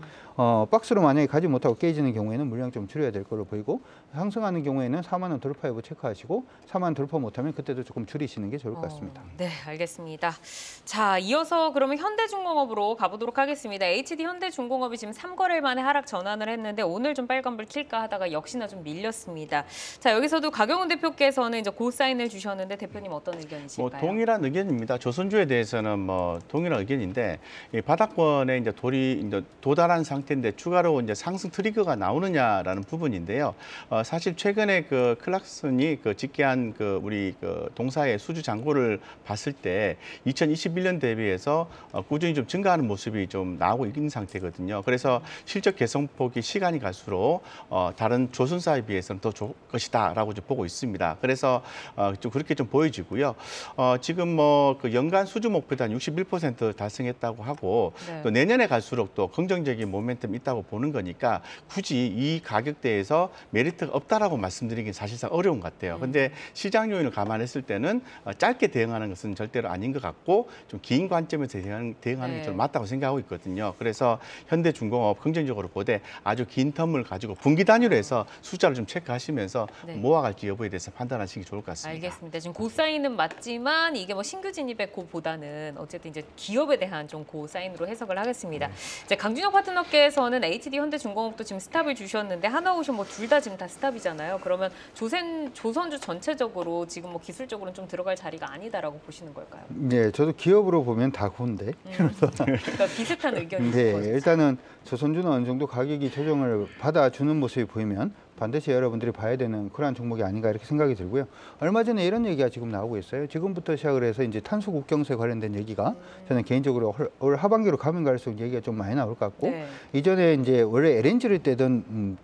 Speaker 3: 박스로 만약에 가지 못하고 깨지는 경우에는 물량 좀 줄여야 될 걸로 보이고 상승하는 경우에는 4만 원 돌파 여부 체크하시고 4만 원 돌파 못하면 그때도 조금 줄이시는 게 좋을 것 같습니다.
Speaker 1: 네, 알겠습니다. 자, 이어서 그러면 현대중공업으로 가보도록 하겠습니다. HD 현대중공업이 지금 3거래일 만에 하락 전환을 했는데 오늘 좀 빨간불 킬까 하다가 역시나 좀 밀렸습니다. 자, 여기서도 가경훈 대표께서는 이제 고사인을 주셨는데 대표님 어떤 의견이실까요?
Speaker 4: 뭐 동일한 의견입니다. 조선주에 대해서는 뭐 동일한 의견인데 이 바닥권에 이제 이제 도달한 상태인데 추가로 이제 상승 트리거가 나오느냐라는 부분인데요. 사실 최근에 그 클락슨이 집계한 우리 동사의 수주 잔고를 봤을 때 2021년 대비해서 꾸준히 좀 증가하는 모습이 좀 나오고 있는 상태거든요. 그래서 실적 개선폭이 시간이 갈수록 다른 조선사에 비해서는 더 좋을 것이다라고 좀 보고 있습니다. 그래서 좀 그렇게 좀 보여지고요. 지금 뭐 연간 수주 목표도 한 61% 달성했다고 하고
Speaker 1: 네.
Speaker 4: 또 내년에 갈수록 또 긍정적인 모멘텀이 있다고 보는 거니까 굳이 이 가격대에서 메리트가 없다라고 말씀드리긴 사실상 어려운 것 같아요. 근데 시장 요인을 감안했을 때는 짧게 대응하는 것은 절대로 아닌 것 같고 좀 긴 관점에서 대응하는 게 좀 맞다고 생각하고 있거든요. 그래서 현대중공업 긍정적으로 보되 아주 긴 텀을 가지고 분기 단위로 해서 숫자를 좀 체크하시면서
Speaker 1: 네.
Speaker 4: 모아갈지 여부에 대해서 판단하시기 좋을 것 같습니다.
Speaker 1: 알겠습니다. 지금 고사인은 맞지만 이게 뭐 신규 진입의 고보다는 어쨌든 이제 기업에 대한 좀 고사인으로 해석을 하겠습니다. 이제 강준혁 파트너께서는 HD 현대중공업도 지금 스탑을 주셨는데 하나오션 뭐 둘 다 지금 다 스탑이잖아요. 그러면 조선주 전체적으로 지금 뭐 기술적으로는 좀 들어갈 자리가 아니다라고 보시는 걸까요?
Speaker 3: 네, 저도 기업으로 보면 다 고인데.
Speaker 1: 그러니까 비슷한 의견이
Speaker 3: 네,
Speaker 1: 있는 거죠.
Speaker 3: 일단은 조선주는 어느 정도 가격이 조정을 받아주는 모습이 보이면 반드시 여러분들이 봐야 되는 그러한 종목이 아닌가 이렇게 생각이 들고요. 얼마 전에 이런 얘기가 지금 나오고 있어요. 지금부터 시작을 해서 이제 탄소 국경세 관련된 얘기가 저는 개인적으로 올 하반기로 가면 갈수록 얘기가 좀 많이 나올 것 같고
Speaker 1: 네.
Speaker 3: 이전에 이제 원래 LNG를 떼던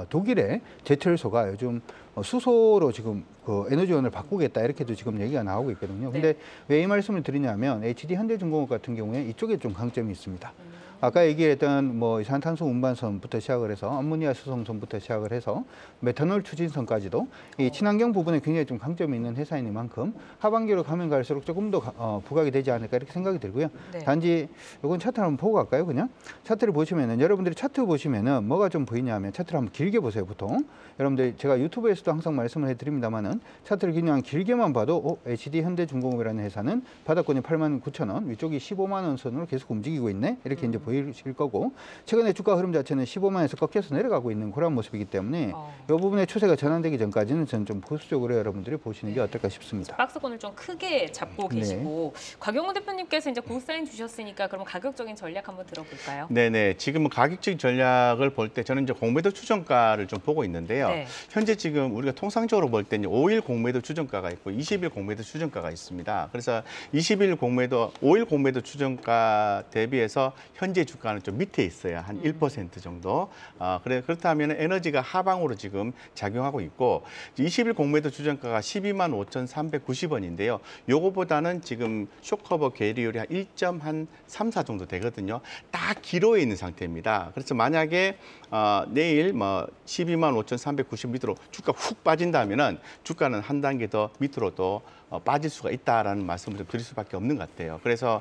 Speaker 3: 독일의 제철소가 요즘 수소로 지금 에너지원을 바꾸겠다 이렇게도 지금 얘기가 나오고 있거든요. 근데 왜 이 말씀을 드리냐면 HD 현대중공업 같은 경우에 이쪽에 좀 강점이 있습니다. 아까 얘기했던 뭐 이산탄소 운반선부터 시작을 해서 암모니아 수송선부터 시작을 해서 메탄올 추진선까지도 이 친환경 부분에 굉장히 좀 강점이 있는 회사이니만큼 하반기로 가면 갈수록 조금 더 부각이 되지 않을까 이렇게 생각이 들고요.
Speaker 1: 네.
Speaker 3: 단지 이건 차트 한번 보고 갈까요? 그냥 차트를 보시면은 여러분들이 차트 보시면은 뭐가 좀 보이냐면 차트를 한번 길게 보세요. 보통 여러분들 제가 유튜브에서도 항상 말씀을 해드립니다만은 차트를 그냥 길게만 봐도 HD 현대중공업이라는 회사는 바닥권이 89,000원, 위쪽이 15만 원 선으로 계속 움직이고 있네 이렇게 이제 보이실 거고 최근에 주가 흐름 자체는 15만에서 꺾여서 내려가고 있는 그런 모습이기 때문에 때문에 이 부분의 추세가 전환되기 전까지는 저는 좀 보수적으로 여러분들이 보시는 게 어떨까 싶습니다.
Speaker 1: 박스권을 좀 크게 잡고
Speaker 3: 네.
Speaker 1: 계시고 곽영훈 대표님께서 이제 고사인 주셨으니까 그럼 가격적인 전략 한번 들어볼까요?
Speaker 4: 네네. 지금 가격적 전략을 볼 때 저는 이제 공매도 추정가를 좀 보고 있는데요.
Speaker 1: 네.
Speaker 4: 현재 지금 우리가 통상적으로 볼 때 5일 공매도 추정가가 있고 20일 공매도 추정가가 있습니다. 그래서 5일 공매도 추정가 대비해서 현재 주가는 좀 밑에 있어요. 한 1% 정도. 그렇다면 에너지가 하방으로 지금 작용하고 있고 20일 공매도 추정가가 12만 5,390원인데요. 요거보다는 지금 쇼커버 계리율이 한 1.34 정도 되거든요. 딱 기로에 있는 상태입니다. 그래서 만약에 내일 12만 5,390 밑으로 주가 훅 빠진다면은 주가는 한 단계 더 밑으로 또 빠질 수가 있다라는 말씀을 좀 드릴 수밖에 없는 것 같아요. 그래서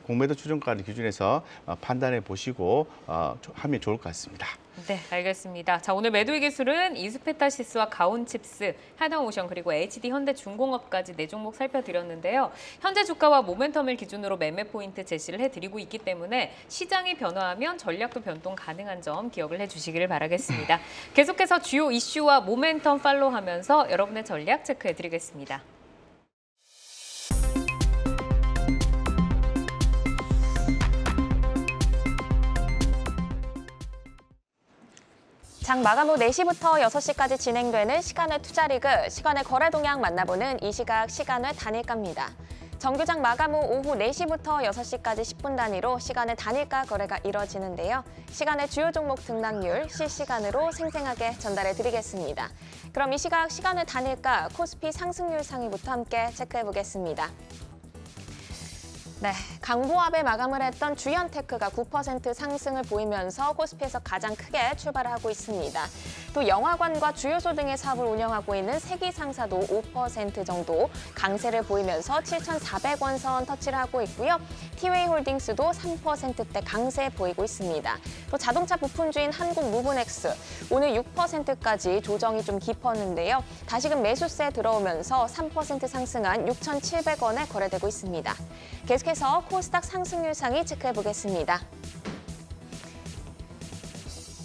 Speaker 4: 공매도 추정가를 기준해서 판단해 보시고 하면 좋을 것 같습니다.
Speaker 1: 네, 알겠습니다. 자, 오늘 매도의 기술은 이스페타시스와 가온칩스, 하나오션 그리고 HD 현대중공업까지 4종목 살펴드렸는데요. 현재 주가와 모멘텀을 기준으로 매매 포인트 제시를 해드리고 있기 때문에 시장이 변화하면 전략도 변동 가능한 점 기억을 해주시기를 바라겠습니다. 계속해서 주요 이슈와 모멘텀 팔로우하면서 여러분의 전략 체크해드리겠습니다.
Speaker 2: 장 마감 후 4시부터 6시까지 진행되는 시간의 투자리그, 시간의 거래 동향 만나보는 이 시각 시간의 단일가입니다. 정규장 마감 후 오후 4시부터 6시까지 10분 단위로 시간의 단일가 거래가 이뤄지는데요. 시간의 주요 종목 등락률 실시간으로 생생하게 전달해 드리겠습니다. 그럼 이 시각 시간의 단일가 코스피 상승률 상위부터 함께 체크해 보겠습니다. 네, 강보합에 마감을 했던 주연테크가 9% 상승을 보이면서 코스피에서 가장 크게 출발을 하고 있습니다. 또 영화관과 주유소 등의 사업을 운영하고 있는 세기상사도 5% 정도 강세를 보이면서 7,400원 선 터치를 하고 있고요. 티웨이홀딩스도 3%대 강세 보이고 있습니다. 또 자동차 부품주인 한국무브넥스 오늘 6%까지 조정이 좀 깊었는데요. 다시금 매수세 들어오면서 3% 상승한 6,700원에 거래되고 있습니다. 계속해서 코스닥 상승률 상위 체크해 보겠습니다.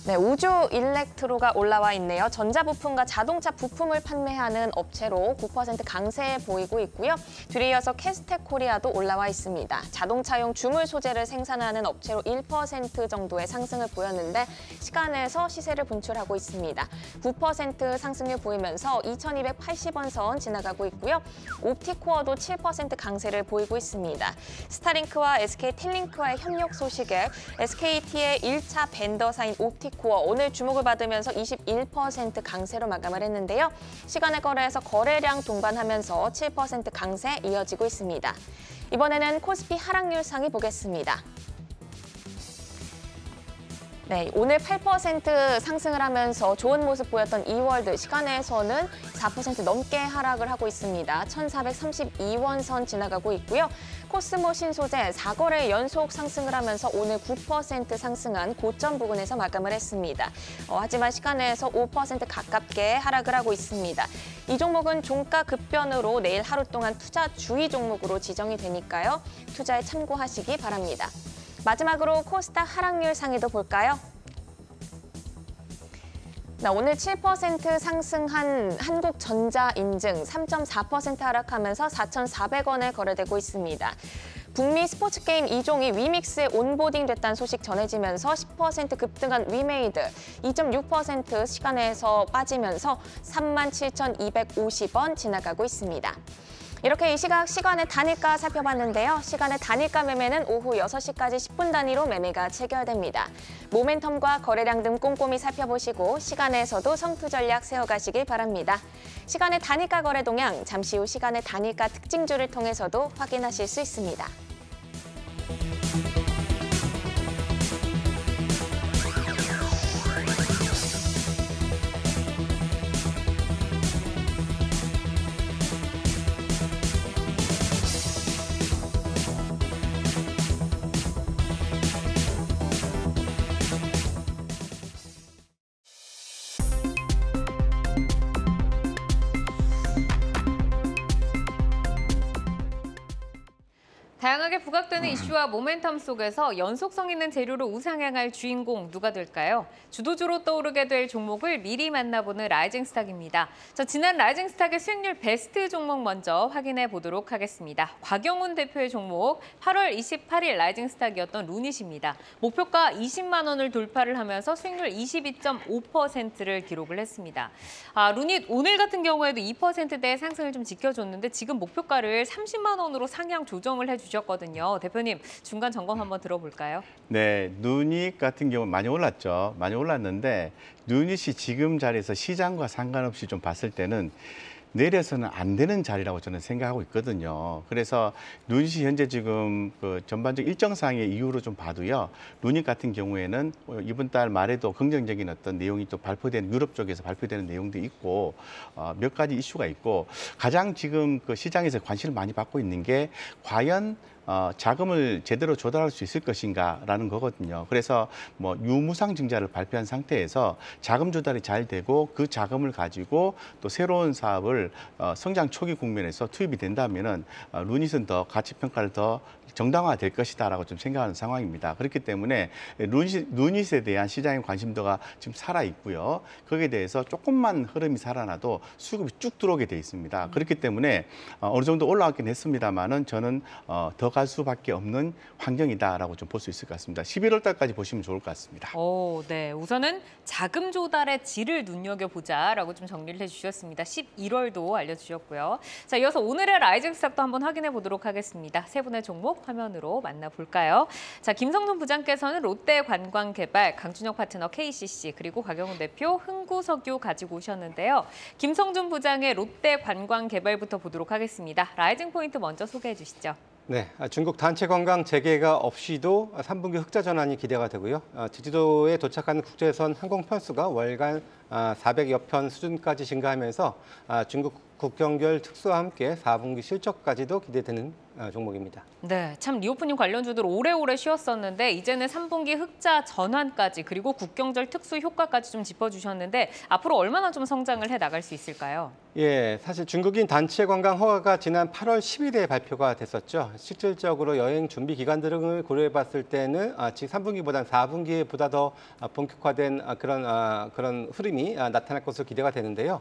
Speaker 2: 네, 우주 일렉트로가 올라와 있네요. 전자부품과 자동차 부품을 판매하는 업체로 9% 강세 보이고 있고요. 뒤에 이어서 캐스텍 코리아도 올라와 있습니다. 자동차용 주물 소재를 생산하는 업체로 1% 정도의 상승을 보였는데 시간에서 시세를 분출하고 있습니다. 9% 상승률 보이면서 2,280원 선 지나가고 있고요. 옵티코어도 7% 강세를 보이고 있습니다. 스타링크와 SK텔링크와의 협력 소식에 SKT의 1차 벤더사인 옵티코어 오늘 주목을 받으면서 21% 강세로 마감을 했는데요. 시간의 거래에서 거래량 동반하면서 7% 강세 이어지고 있습니다. 이번에는 코스피 하락률 상위 보겠습니다. 네, 오늘 8% 상승을 하면서 좋은 모습 보였던 이월드 시간에서는 4% 넘게 하락을 하고 있습니다. 1,432원 선 지나가고 있고요. 코스모 신소재 4거래 연속 상승을 하면서 오늘 9% 상승한 고점 부근에서 마감을 했습니다. 하지만 시간에서 5% 가깝게 하락을 하고 있습니다. 이 종목은 종가 급변으로 내일 하루 동안 투자 주의 종목으로 지정이 되니까요. 투자에 참고하시기 바랍니다. 마지막으로 코스닥 하락률 상위도 볼까요? 네, 오늘 7% 상승한 한국전자인증 3.4% 하락하면서 4,400원에 거래되고 있습니다. 북미 스포츠게임 2종이 위믹스에 온보딩 됐다는 소식 전해지면서 10% 급등한 위메이드 2.6% 시간에서 빠지면서 37,250원 지나가고 있습니다. 이렇게 이 시각 시간의 단일가 살펴봤는데요. 시간의 단일가 매매는 오후 6시까지 10분 단위로 매매가 체결됩니다. 모멘텀과 거래량 등 꼼꼼히 살펴보시고 시간에서도 성투 전략 세워가시길 바랍니다. 시간의 단일가 거래 동향, 잠시 후 시간의 단일가 특징주를 통해서도 확인하실 수 있습니다.
Speaker 1: 다양하게 바닥에 부각되는 이슈와 모멘텀 속에서 연속성 있는 재료로 우상향할 주인공 누가 될까요? 주도주로 떠오르게 될 종목을 미리 만나보는 라이징 스탁입니다. 자, 지난 라이징 스탁의 수익률 베스트 종목 먼저 확인해 보도록 하겠습니다. 곽영훈 대표의 종목 8월 28일 라이징 스탁이었던 루닛입니다. 목표가 20만 원을 돌파를 하면서 수익률 22.5%를 기록을 했습니다. 루닛 오늘 같은 경우에도 2%대의 상승을 좀 지켜줬는데 지금 목표가를 30만 원으로 상향 조정을 해주셨거든요. 대표님, 중간 점검 한번 들어볼까요?
Speaker 4: 네, 누닛 같은 경우 많이 올랐죠. 많이 올랐는데 누닛이 지금 자리에서 시장과 상관없이 좀 봤을 때는 내려서는 안 되는 자리라고 저는 생각하고 있거든요. 그래서 누닛이 현재 지금 그 전반적 일정상의 이유로 좀 봐도요. 누닛 같은 경우에는 이번 달 말에도 긍정적인 어떤 내용이 또 발표된 유럽 쪽에서 발표되는 내용도 있고 몇 가지 이슈가 있고 가장 지금 그 시장에서 관심을 많이 받고 있는 게 과연 자금을 제대로 조달할 수 있을 것인가라는 거거든요. 그래서 뭐 유무상 증자를 발표한 상태에서 자금 조달이 잘 되고 그 자금을 가지고 또 새로운 사업을 성장 초기 국면에서 투입이 된다면은 루닛은 더 가치 평가를 더 정당화될 것이다라고 좀 생각하는 상황입니다. 그렇기 때문에 루닛에 대한 시장의 관심도가 지금 살아 있고요. 거기에 대해서 조금만 흐름이 살아나도 수급이 쭉 들어오게 돼 있습니다. 그렇기 때문에 어느 정도 올라왔긴 했습니다만은 저는 더 갈 수밖에 없는 환경이다라고 좀 볼 수 있을 것 같습니다. 11월 달까지 보시면 좋을 것 같습니다.
Speaker 1: 네. 우선은 자금 조달의 질을 눈여겨보자라고 좀 정리를 해주셨습니다. 11월도 알려주셨고요. 자, 이어서 오늘의 라이징 스탁도 한번 확인해 보도록 하겠습니다. 세 분의 종목 화면으로 만나볼까요? 자, 김성준 부장께서는 롯데관광개발, 강준혁 파트너 KCC, 그리고 곽영훈 대표 흥구석유 가지고 오셨는데요. 김성준 부장의 롯데관광개발부터 보도록 하겠습니다. 라이징 포인트 먼저 소개해 주시죠.
Speaker 5: 네, 중국 단체 관광 재개가 없이도 3분기 흑자 전환이 기대가 되고요. 제주도에 도착하는 국제선 항공 편수가 월간 400여 편 수준까지 증가하면서 중국 국경결 특수와 함께 4분기 실적까지도 기대되는 종목입니다.
Speaker 1: 네, 참 리오프닝 관련주들 오래오래 쉬었었는데 이제는 3분기 흑자 전환까지 그리고 국경절 특수 효과까지 좀 짚어주셨는데 앞으로 얼마나 좀 성장을 해 나갈 수 있을까요?
Speaker 5: 예, 사실 중국인 단체 관광 허가가 지난 8월 10일에 발표가 됐었죠. 실질적으로 여행 준비 기간 등을 고려해 봤을 때는 지금 3분기보다는 4분기에 보다 더 본격화된 그런 흐름이 나타날 것으로 기대가 되는데요.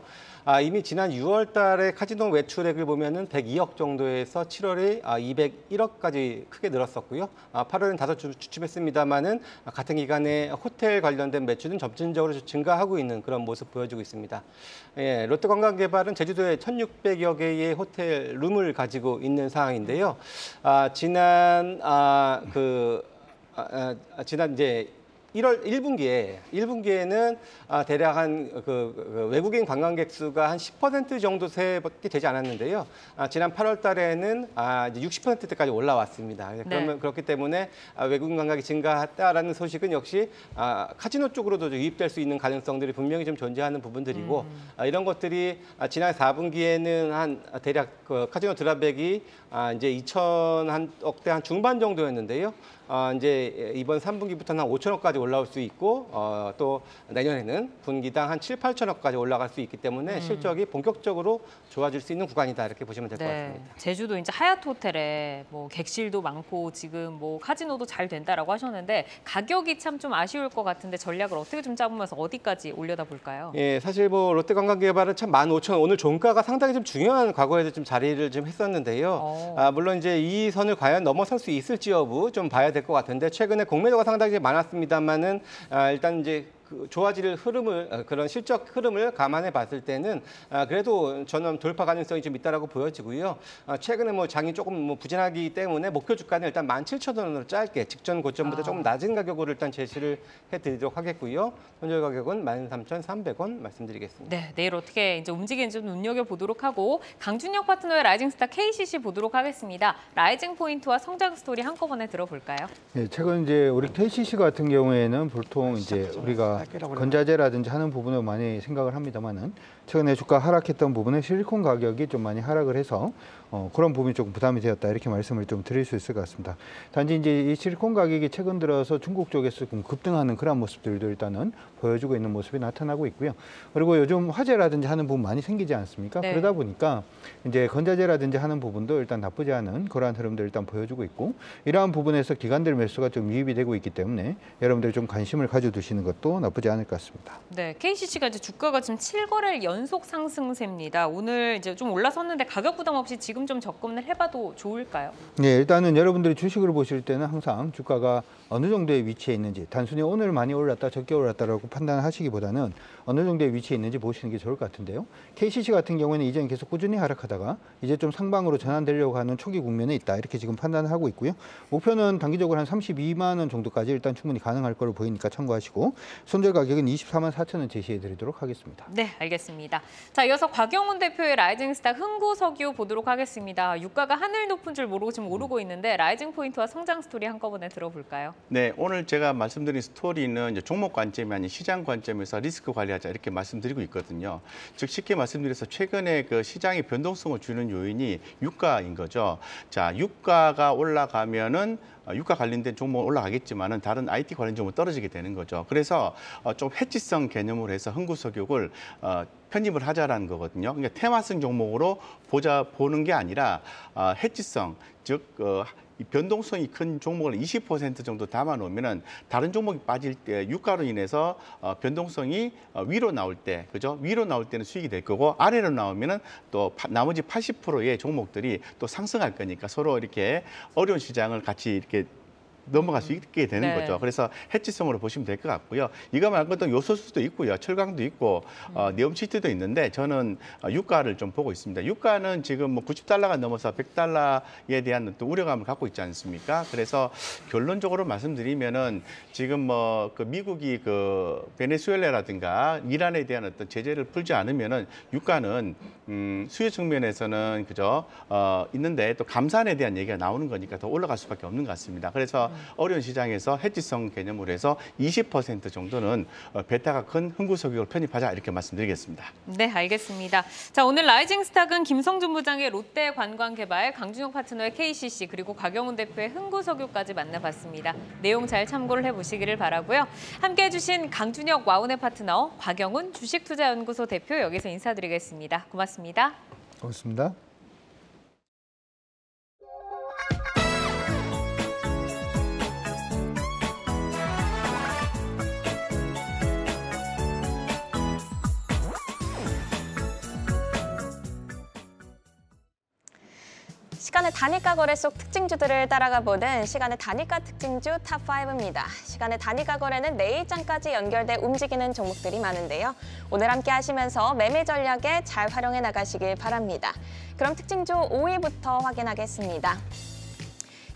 Speaker 5: 이미 지난 6월 달에 카지노 매출액을 보면은 102억 정도에서 7월에 201억까지 크게 늘었었고요. 8월에는 다소 주춤했습니다만은 같은 기간에 호텔 관련된 매출은 점진적으로 증가하고 있는 그런 모습 보여주고 있습니다. 예, 롯데관광개발은 제주도에 1,600여 개의 호텔 룸을 가지고 있는 상황인데요. 지난 이제 1월 1분기에는 대략 그 외국인 관광객 수가 한 10% 정도 세밖에 되지 않았는데요. 지난 8월 달에는 이제 60%대까지 올라왔습니다. 그러면 그렇기 때문에 외국인 관광객이 증가했다라는 소식은 역시 카지노 쪽으로도 유입될 수 있는 가능성들이 분명히 좀 존재하는 부분들이고 이런 것들이 지난 4분기에는 한 대략 그 카지노 드랍백이 이제 2,000억 대 한 중반 정도였는데요. 이제 이번 3분기부터는 한 5천억까지 올라올 수 있고 또 내년에는 분기당 한 7, 8천억까지 올라갈 수 있기 때문에 실적이 본격적으로 좋아질 수 있는 구간이다 이렇게 보시면 될 것 같습니다.
Speaker 1: 제주도 이제 하얏트 호텔에 뭐 객실도 많고 지금 뭐 카지노도 잘 된다라고 하셨는데 가격이 참 좀 아쉬울 것 같은데 전략을 어떻게 좀 짜보면서 어디까지 올려다 볼까요?
Speaker 5: 예, 사실 뭐 롯데관광개발은 참 15,000원 오늘 종가가 상당히 좀 중요한 과거에도 좀 자리를 좀 했었는데요. 물론 이제 이 선을 과연 넘어설 수 있을지 여부 좀 봐야 될 것 같은데 최근에 공매도가 상당히 많았습니다만은 일단 이제 좋아질 흐름을 그런 실적 흐름을 감안해 봤을 때는 그래도 저는 돌파 가능성이 좀 있다라고 보여지고요. 최근에 뭐 장이 조금 뭐 부진하기 때문에 목표 주가는 일단 17,000원으로 짧게 직전 고점보다 조금 낮은 가격으로 일단 제시를 해드리도록 하겠고요. 현재 가격은 13,300원 말씀드리겠습니다.
Speaker 1: 네, 내일 어떻게 이제 움직이는지 좀 눈여겨 보도록 하고 강준혁 파트너의 라이징 스타 KCC 보도록 하겠습니다. 라이징 포인트와 성장 스토리 한꺼번에 들어볼까요?
Speaker 3: 네, 최근 이제 우리 KCC 같은 경우에는 보통 이제 우리가 건자재라든지 하는 부분을 많이 생각을 합니다만은 최근에 주가 하락했던 부분에 실리콘 가격이 좀 많이 하락을 해서 그런 부분이 조금 부담이 되었다 이렇게 말씀을 좀 드릴 수 있을 것 같습니다. 단지 이제 이 실리콘 가격이 최근 들어서 중국 쪽에서 좀 급등하는 그런 모습들도 일단은 보여주고 있는 모습이 나타나고 있고요. 그리고 요즘 화재라든지 하는 부분 많이 생기지 않습니까?
Speaker 1: 네.
Speaker 3: 그러다 보니까 이제 건자재라든지 하는 부분도 일단 나쁘지 않은 그러한 흐름들 일단 보여주고 있고 이러한 부분에서 기관들 매수가 좀 유입이 되고 있기 때문에 여러분들 좀 관심을 가져두시는 것도 나쁘지 않을 것 같습니다.
Speaker 1: 네, KCC가 이제 주가가 지금 7거래일 연속 상승세입니다. 오늘 이제 좀 올라섰는데 가격 부담 없이 지금 좀 접근을 해봐도 좋을까요?
Speaker 3: 네, 일단은 여러분들이 주식을 보실 때는 항상 주가가 어느 정도의 위치에 있는지 단순히 오늘 많이 올랐다 적게 올랐다라고 판단하시기보다는 어느 정도의 위치에 있는지 보시는 게 좋을 것 같은데요. KCC 같은 경우에는 이전 계속 꾸준히 하락하다가 이제 좀 상방으로 전환되려고 하는 초기 국면에 있다 이렇게 지금 판단을 하고 있고요. 목표는 단기적으로 한 32만 원 정도까지 일단 충분히 가능할 거로 보이니까 참고하시고 손절 가격은 24만 4천 원 제시해 드리도록 하겠습니다.
Speaker 1: 네, 알겠습니다. 자, 이어서 곽영훈 대표의 라이징스타 흥구석유 보도록 하겠습니다. 유가가 하늘 높은 줄 모르고 지금 오르고 있는데 라이징 포인트와 성장 스토리 한꺼번에 들어볼까요?
Speaker 4: 네, 오늘 제가 말씀드린 스토리는 이제 종목 관점이 아닌 시장 관점에서 리스크 관리하자 이렇게 말씀드리고 있거든요. 즉 쉽게 말씀드려서 최근에 그 시장의 변동성을 주는 요인이 유가인 거죠. 자, 유가가 올라가면은 유가 관련된 종목은 올라가겠지만은 다른 IT 관련 종목은 떨어지게 되는 거죠. 그래서 좀 해지성 개념으로 해서 흥구석유를 편입을 하자라는 거거든요. 그러니까 테마성 종목으로 보는 게 아니라 해지성, 즉 이 변동성이 큰 종목을 20% 정도 담아놓으면은 다른 종목이 빠질 때 유가로 인해서 변동성이 위로 나올 때, 그죠? 위로 나올 때는 수익이 될 거고 아래로 나오면은 또 나머지 80%의 종목들이 또 상승할 거니까 서로 이렇게 어려운 시장을 같이 이렇게 넘어갈 수 있게 되는
Speaker 1: 네.
Speaker 4: 거죠. 그래서 해지성으로 보시면 될 것 같고요. 이거 말고도 요소수도 있고요. 철강도 있고 네옴시트도 있는데 저는 유가를 좀 보고 있습니다. 유가는 지금 뭐 90달러가 넘어서 100달러에 대한 또 우려감을 갖고 있지 않습니까? 그래서 결론적으로 말씀드리면은 지금 뭐 그 미국이 그 베네수엘라라든가 이란에 대한 어떤 제재를 풀지 않으면은 유가는 수요 측면에서는 그죠 있는데 또 감산에 대한 얘기가 나오는 거니까 더 올라갈 수밖에 없는 것 같습니다. 그래서 어려운 시장에서 해지성 개념으로 해서 20% 정도는 베타가 큰 흥구석유를 편입하자 이렇게 말씀드리겠습니다.
Speaker 1: 네, 알겠습니다. 자, 오늘 라이징 스탁은 김성준 부장의 롯데관광개발, 강준혁 파트너의 KCC, 그리고 곽영훈 대표의 흥구석유까지 만나봤습니다. 내용 잘 참고를 해보시기를 바라고요. 함께해 주신 강준혁 와운의 파트너, 곽영훈 주식투자연구소 대표 여기서 인사드리겠습니다. 고맙습니다.
Speaker 3: 고맙습니다.
Speaker 2: 시간의 단위가 거래 속 특징주들을 따라가 보는 시간의 단위가 특징주 탑5입니다. 시간의 단위가 거래는 내일장까지 연결돼 움직이는 종목들이 많은데요. 오늘 함께 하시면서 매매 전략에 잘 활용해 나가시길 바랍니다. 그럼 특징주 5위부터 확인하겠습니다.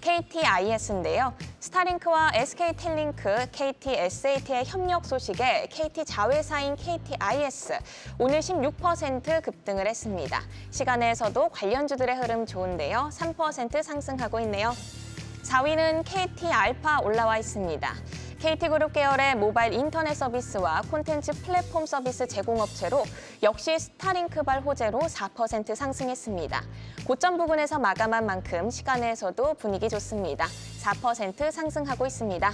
Speaker 2: KTIS인데요. 스타링크와 SK텔링크, KTSAT의 협력 소식에 KT 자회사인 KTIS 오늘 16% 급등을 했습니다. 시간에서도 관련주들의 흐름 좋은데요. 3% 상승하고 있네요. 4위는 KT알파 올라와 있습니다. KT그룹 계열의 모바일 인터넷 서비스와 콘텐츠 플랫폼 서비스 제공업체로 역시 스타링크발 호재로 4% 상승했습니다. 고점 부근에서 마감한 만큼 시간에서도 분위기 좋습니다. 4% 상승하고 있습니다.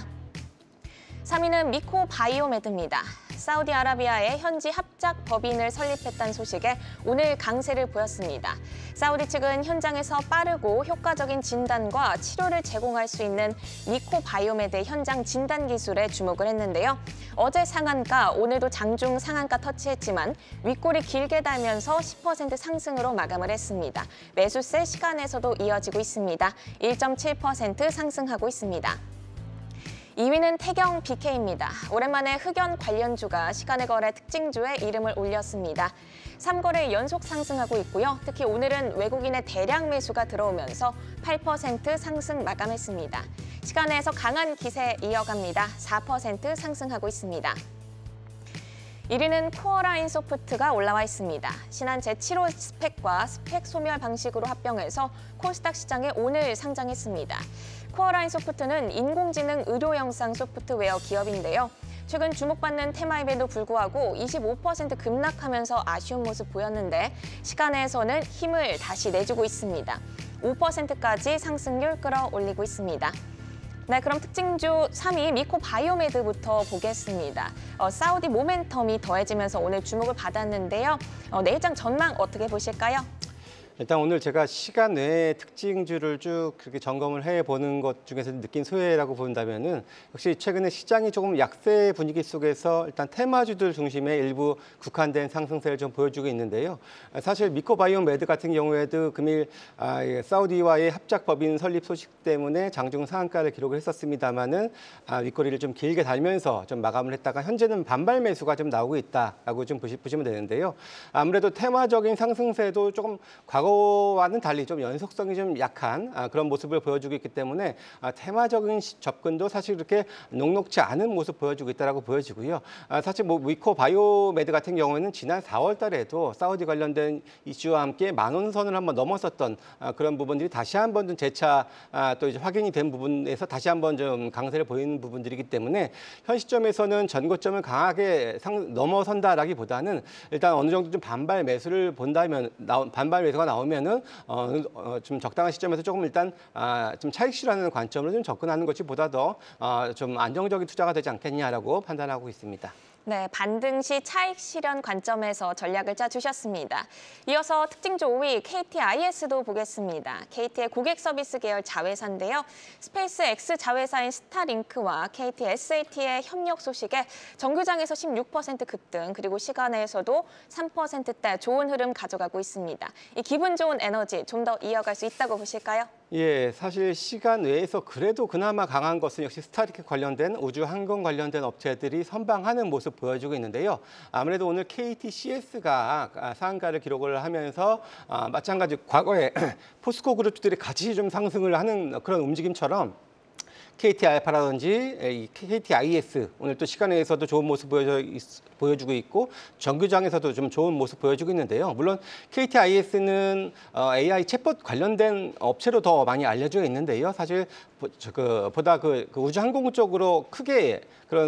Speaker 2: 3위는 미코 바이오메드입니다. 사우디아라비아의 현지 합작 법인을 설립했다는 소식에 오늘 강세를 보였습니다. 사우디 측은 현장에서 빠르고 효과적인 진단과 치료를 제공할 수 있는 미코 바이오메드 현장 진단 기술에 주목을 했는데요. 어제 상한가, 오늘도 장중 상한가 터치했지만 윗골이 길게 달면서 10% 상승으로 마감을 했습니다. 매수세 시간에서도 이어지고 있습니다. 1.7% 상승하고 있습니다. 2위는 태경 BK입니다. 오랜만에 흑연 관련주가 시간의 거래 특징주에 이름을 올렸습니다. 3거래일 연속 상승하고 있고요. 특히 오늘은 외국인의 대량 매수가 들어오면서 8% 상승 마감했습니다. 시간에서 강한 기세 이어갑니다. 4% 상승하고 있습니다. 1위는 코어라인 소프트가 올라와 있습니다. 신한 제7호 스펙과 스펙 소멸 방식으로 합병해서 코스닥 시장에 오늘 상장했습니다. 코어라인 소프트는 인공지능 의료 영상 소프트웨어 기업인데요. 최근 주목받는 테마임에도 불구하고 25% 급락하면서 아쉬운 모습 보였는데 시간에서는 힘을 다시 내주고 있습니다. 5%까지 상승률 끌어올리고 있습니다. 네, 그럼 특징주 3위 미코 바이오메드부터 보겠습니다. 사우디 모멘텀이 더해지면서 오늘 주목을 받았는데요. 내일장 전망 어떻게 보실까요?
Speaker 5: 일단 오늘 제가 시간 외의 특징주를 쭉 그렇게 점검을 해보는 것 중에서 느낀 소회라고 본다면은 역시 최근에 시장이 조금 약세 분위기 속에서 일단 테마주들 중심의 일부 국한된 상승세를 좀 보여주고 있는데요. 사실 미코바이오메드 같은 경우에도 금일 사우디와의 합작 법인 설립 소식 때문에 장중 상한가를 기록을 했었습니다만은 윗꼬리를 좀 길게 달면서 좀 마감을 했다가 현재는 반발 매수가 좀 나오고 있다라고 좀 보시면 되는데요. 아무래도 테마적인 상승세도 조금 과거와는 달리 좀 연속성이 좀 약한 그런 모습을 보여주고 있기 때문에 테마적인 접근도 사실 그렇게 녹록지 않은 모습 보여주고 있다라고 보여지고요. 사실 뭐 미코 바이오메드 같은 경우에는 지난 4월 달에도 사우디 관련된 이슈와 함께 10,000원 선을 한번 넘었었던 그런 부분들이 다시 한번 좀 재차 또 이제 확인이 된 부분에서 다시 한번 좀 강세를 보이는 부분들이기 때문에 현 시점에서는 전고점을 강하게 넘어선다라기보다는 일단 어느 정도 좀 반발 매수를 본다면 반발 매수가 나오면은 좀 적당한 시점에서 조금 일단 좀 차익 실현하는 관점으로 좀 접근하는 것이 보다 더 좀 안정적인 투자가 되지 않겠냐라고 판단하고 있습니다.
Speaker 2: 네, 반등 시 차익 실현 관점에서 전략을 짜주셨습니다. 이어서 특징주 5위 KTIS도 보겠습니다. KT의 고객 서비스 계열 자회사인데요. 스페이스 X 자회사인 스타링크와 KT SAT의 협력 소식에 정규장에서 16% 급등, 그리고 시간에서도 3%대 좋은 흐름 가져가고 있습니다. 이 기분 좋은 에너지 좀 더 이어갈 수 있다고 보실까요?
Speaker 5: 예, 사실 시간 외에서 그래도 그나마 강한 것은 역시 스타링크 관련된 우주 항공 관련된 업체들이 선방하는 모습 보여주고 있는데요. 아무래도 오늘 KTCS가 상한가를 기록을 하면서 마찬가지 과거에 포스코 그룹들이 같이 좀 상승을 하는 그런 움직임처럼 KT 알파라든지 KTIS 오늘 또 시간 외에서도 좋은 모습 보여주고 있고 정규장에서도 좀 좋은 모습 보여주고 있는데요. 물론 KTIS는 AI 챗봇 관련된 업체로 더 많이 알려져 있는데요. 사실 보다 그 우주 항공 쪽으로 크게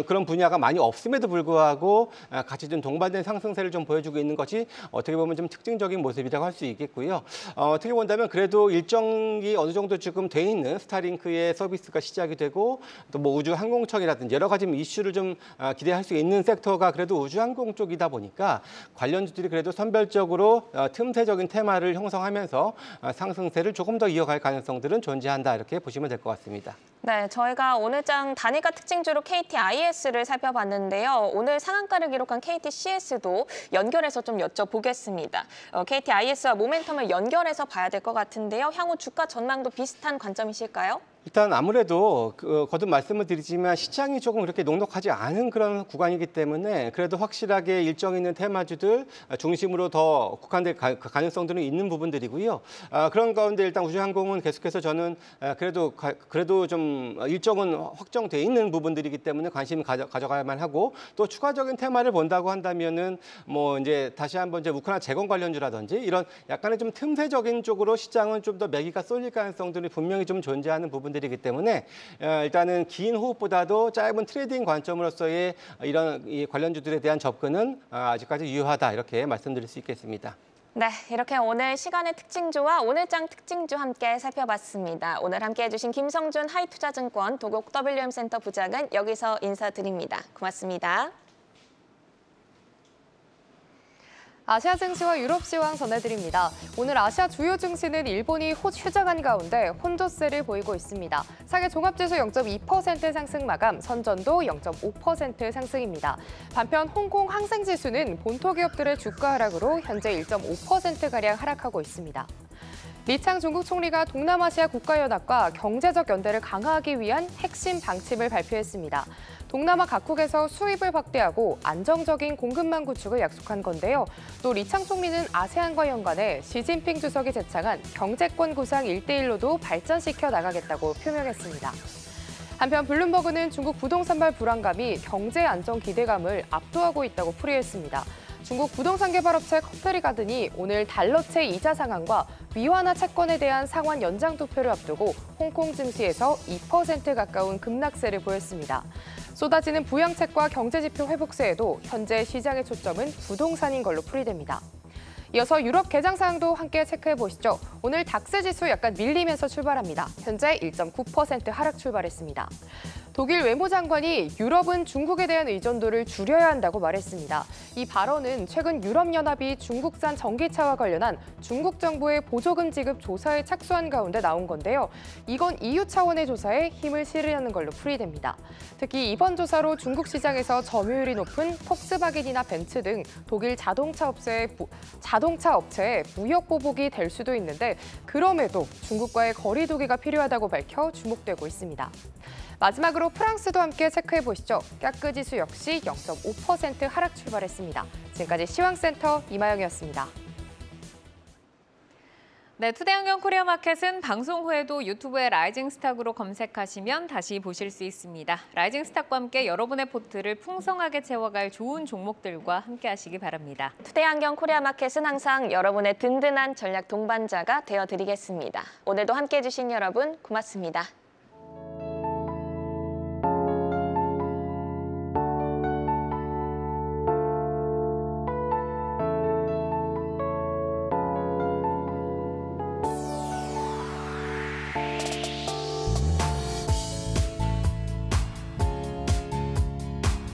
Speaker 5: 그런 분야가 많이 없음에도 불구하고 같이 좀 동반된 상승세를 좀 보여주고 있는 것이 어떻게 보면 좀 특징적인 모습이라고 할 수 있겠고요. 어떻게 본다면 그래도 일정이 어느 정도 지금 돼 있는 스타링크의 서비스가 시작이 되고 또 뭐 우주 항공청이라든지 여러 가지 이슈를 좀 기대할 수 있는 섹터가 그래도 우주 항공 쪽이다 보니까 관련주들이 그래도 선별적으로 틈새적인 테마를 형성하면서 상승세를 조금 더 이어갈 가능성들은 존재한다 이렇게 보시면 될 것 같습니다.
Speaker 2: 네, 저희가 오늘장 단일가 특징주로 KTIS를 살펴봤는데요. 오늘 상한가를 기록한 KTCS도 연결해서 좀 여쭤보겠습니다. KTIS와 모멘텀을 연결해서 봐야 될 것 같은데요. 향후 주가 전망도 비슷한 관점이실까요?
Speaker 5: 일단 아무래도 거듭 말씀을 드리지만 시장이 조금 그렇게 녹록하지 않은 그런 구간이기 때문에 그래도 확실하게 일정 있는 테마주들 중심으로 더 국한될 가능성들은 있는 부분들이고요. 그런 가운데 일단 우주항공은 계속해서 저는 그래도 좀 일정은 확정돼 있는 부분들이기 때문에 관심을 가져가야만 하고 또 추가적인 테마를 본다고 한다면은 뭐 이제 다시 한번 이제 우크라이나 재건 관련주라든지 이런 약간의 좀 틈새적인 쪽으로 시장은 좀 더 매기가 쏠릴 가능성들이 분명히 좀 존재하는 부분들이기 때문에 일단은 긴 호흡보다도 짧은 트레이딩 관점으로서의 이런 이 관련주들에 대한 접근은 아직까지 유효하다 이렇게 말씀드릴 수 있겠습니다.
Speaker 2: 네, 이렇게 오늘 시간의 특징주와 오늘장 특징주 함께 살펴봤습니다. 오늘 함께해 주신 김성준 하이투자증권 도곡 WM센터 부장은 여기서 인사드립니다. 고맙습니다.
Speaker 1: 아시아 증시와 유럽 시황 전해드립니다. 오늘 아시아 주요 증시는 일본이 휴장한 가운데 혼조세를 보이고 있습니다. 상해 종합지수 0.2% 상승 마감, 선전도 0.5% 상승입니다. 반면 홍콩 항생지수는 본토 기업들의 주가 하락으로 현재 1.5%가량 하락하고 있습니다. 리창 중국 총리가 동남아시아 국가연합과 경제적 연대를 강화하기 위한 핵심 방침을 발표했습니다. 동남아 각국에서 수입을 확대하고 안정적인 공급망 구축을 약속한 건데요. 또 리창 총리는 아세안과 연관해 시진핑 주석이 제창한 경제권 구상 1대1로도 발전시켜 나가겠다고 표명했습니다. 한편 블룸버그는 중국 부동산발 불안감이 경제 안정 기대감을 압도하고 있다고 풀이했습니다. 중국 부동산 개발업체 커플리가든이 오늘 달러채 이자 상한과 위완화 채권에 대한 상환 연장 투표를 앞두고 홍콩 증시에서 2% 가까운 급락세를 보였습니다.
Speaker 6: 쏟아지는 부양책과 경제지표 회복세에도 현재 시장의 초점은 부동산인 걸로 풀이됩니다. 이어서 유럽 개장 사항도 함께 체크해 보시죠. 오늘 닥스 지수 약간 밀리면서 출발합니다. 현재 1.9% 하락 출발했습니다. 독일 외무장관이 유럽은 중국에 대한 의존도를 줄여야 한다고 말했습니다. 이 발언은 최근 유럽연합이 중국산 전기차와 관련한 중국 정부의 보조금 지급 조사에 착수한 가운데 나온 건데요. 이건 EU 차원의 조사에 힘을 실으려는 걸로 풀이됩니다. 특히 이번 조사로 중국 시장에서 점유율이 높은 폭스바겐이나 벤츠 등 독일 자동차 업체의 무역 보복이 될 수도 있는데 그럼에도 중국과의 거리 두기가 필요하다고 밝혀 주목되고 있습니다. 마지막으로 프랑스도 함께 체크해 보시죠. 까크 지수 역시 0.5% 하락 출발했습니다. 지금까지 시황센터 이마영이었습니다.
Speaker 1: 네, 투데이안경 코리아마켓은 방송 후에도 유튜브에 라이징 스탁으로 검색하시면 다시 보실 수 있습니다. 라이징 스탁과 함께 여러분의 포트를 풍성하게 채워갈 좋은 종목들과 함께 하시기 바랍니다.
Speaker 2: 투데이안경 코리아마켓은 항상 여러분의 든든한 전략 동반자가 되어드리겠습니다. 오늘도 함께해 주신 여러분 고맙습니다.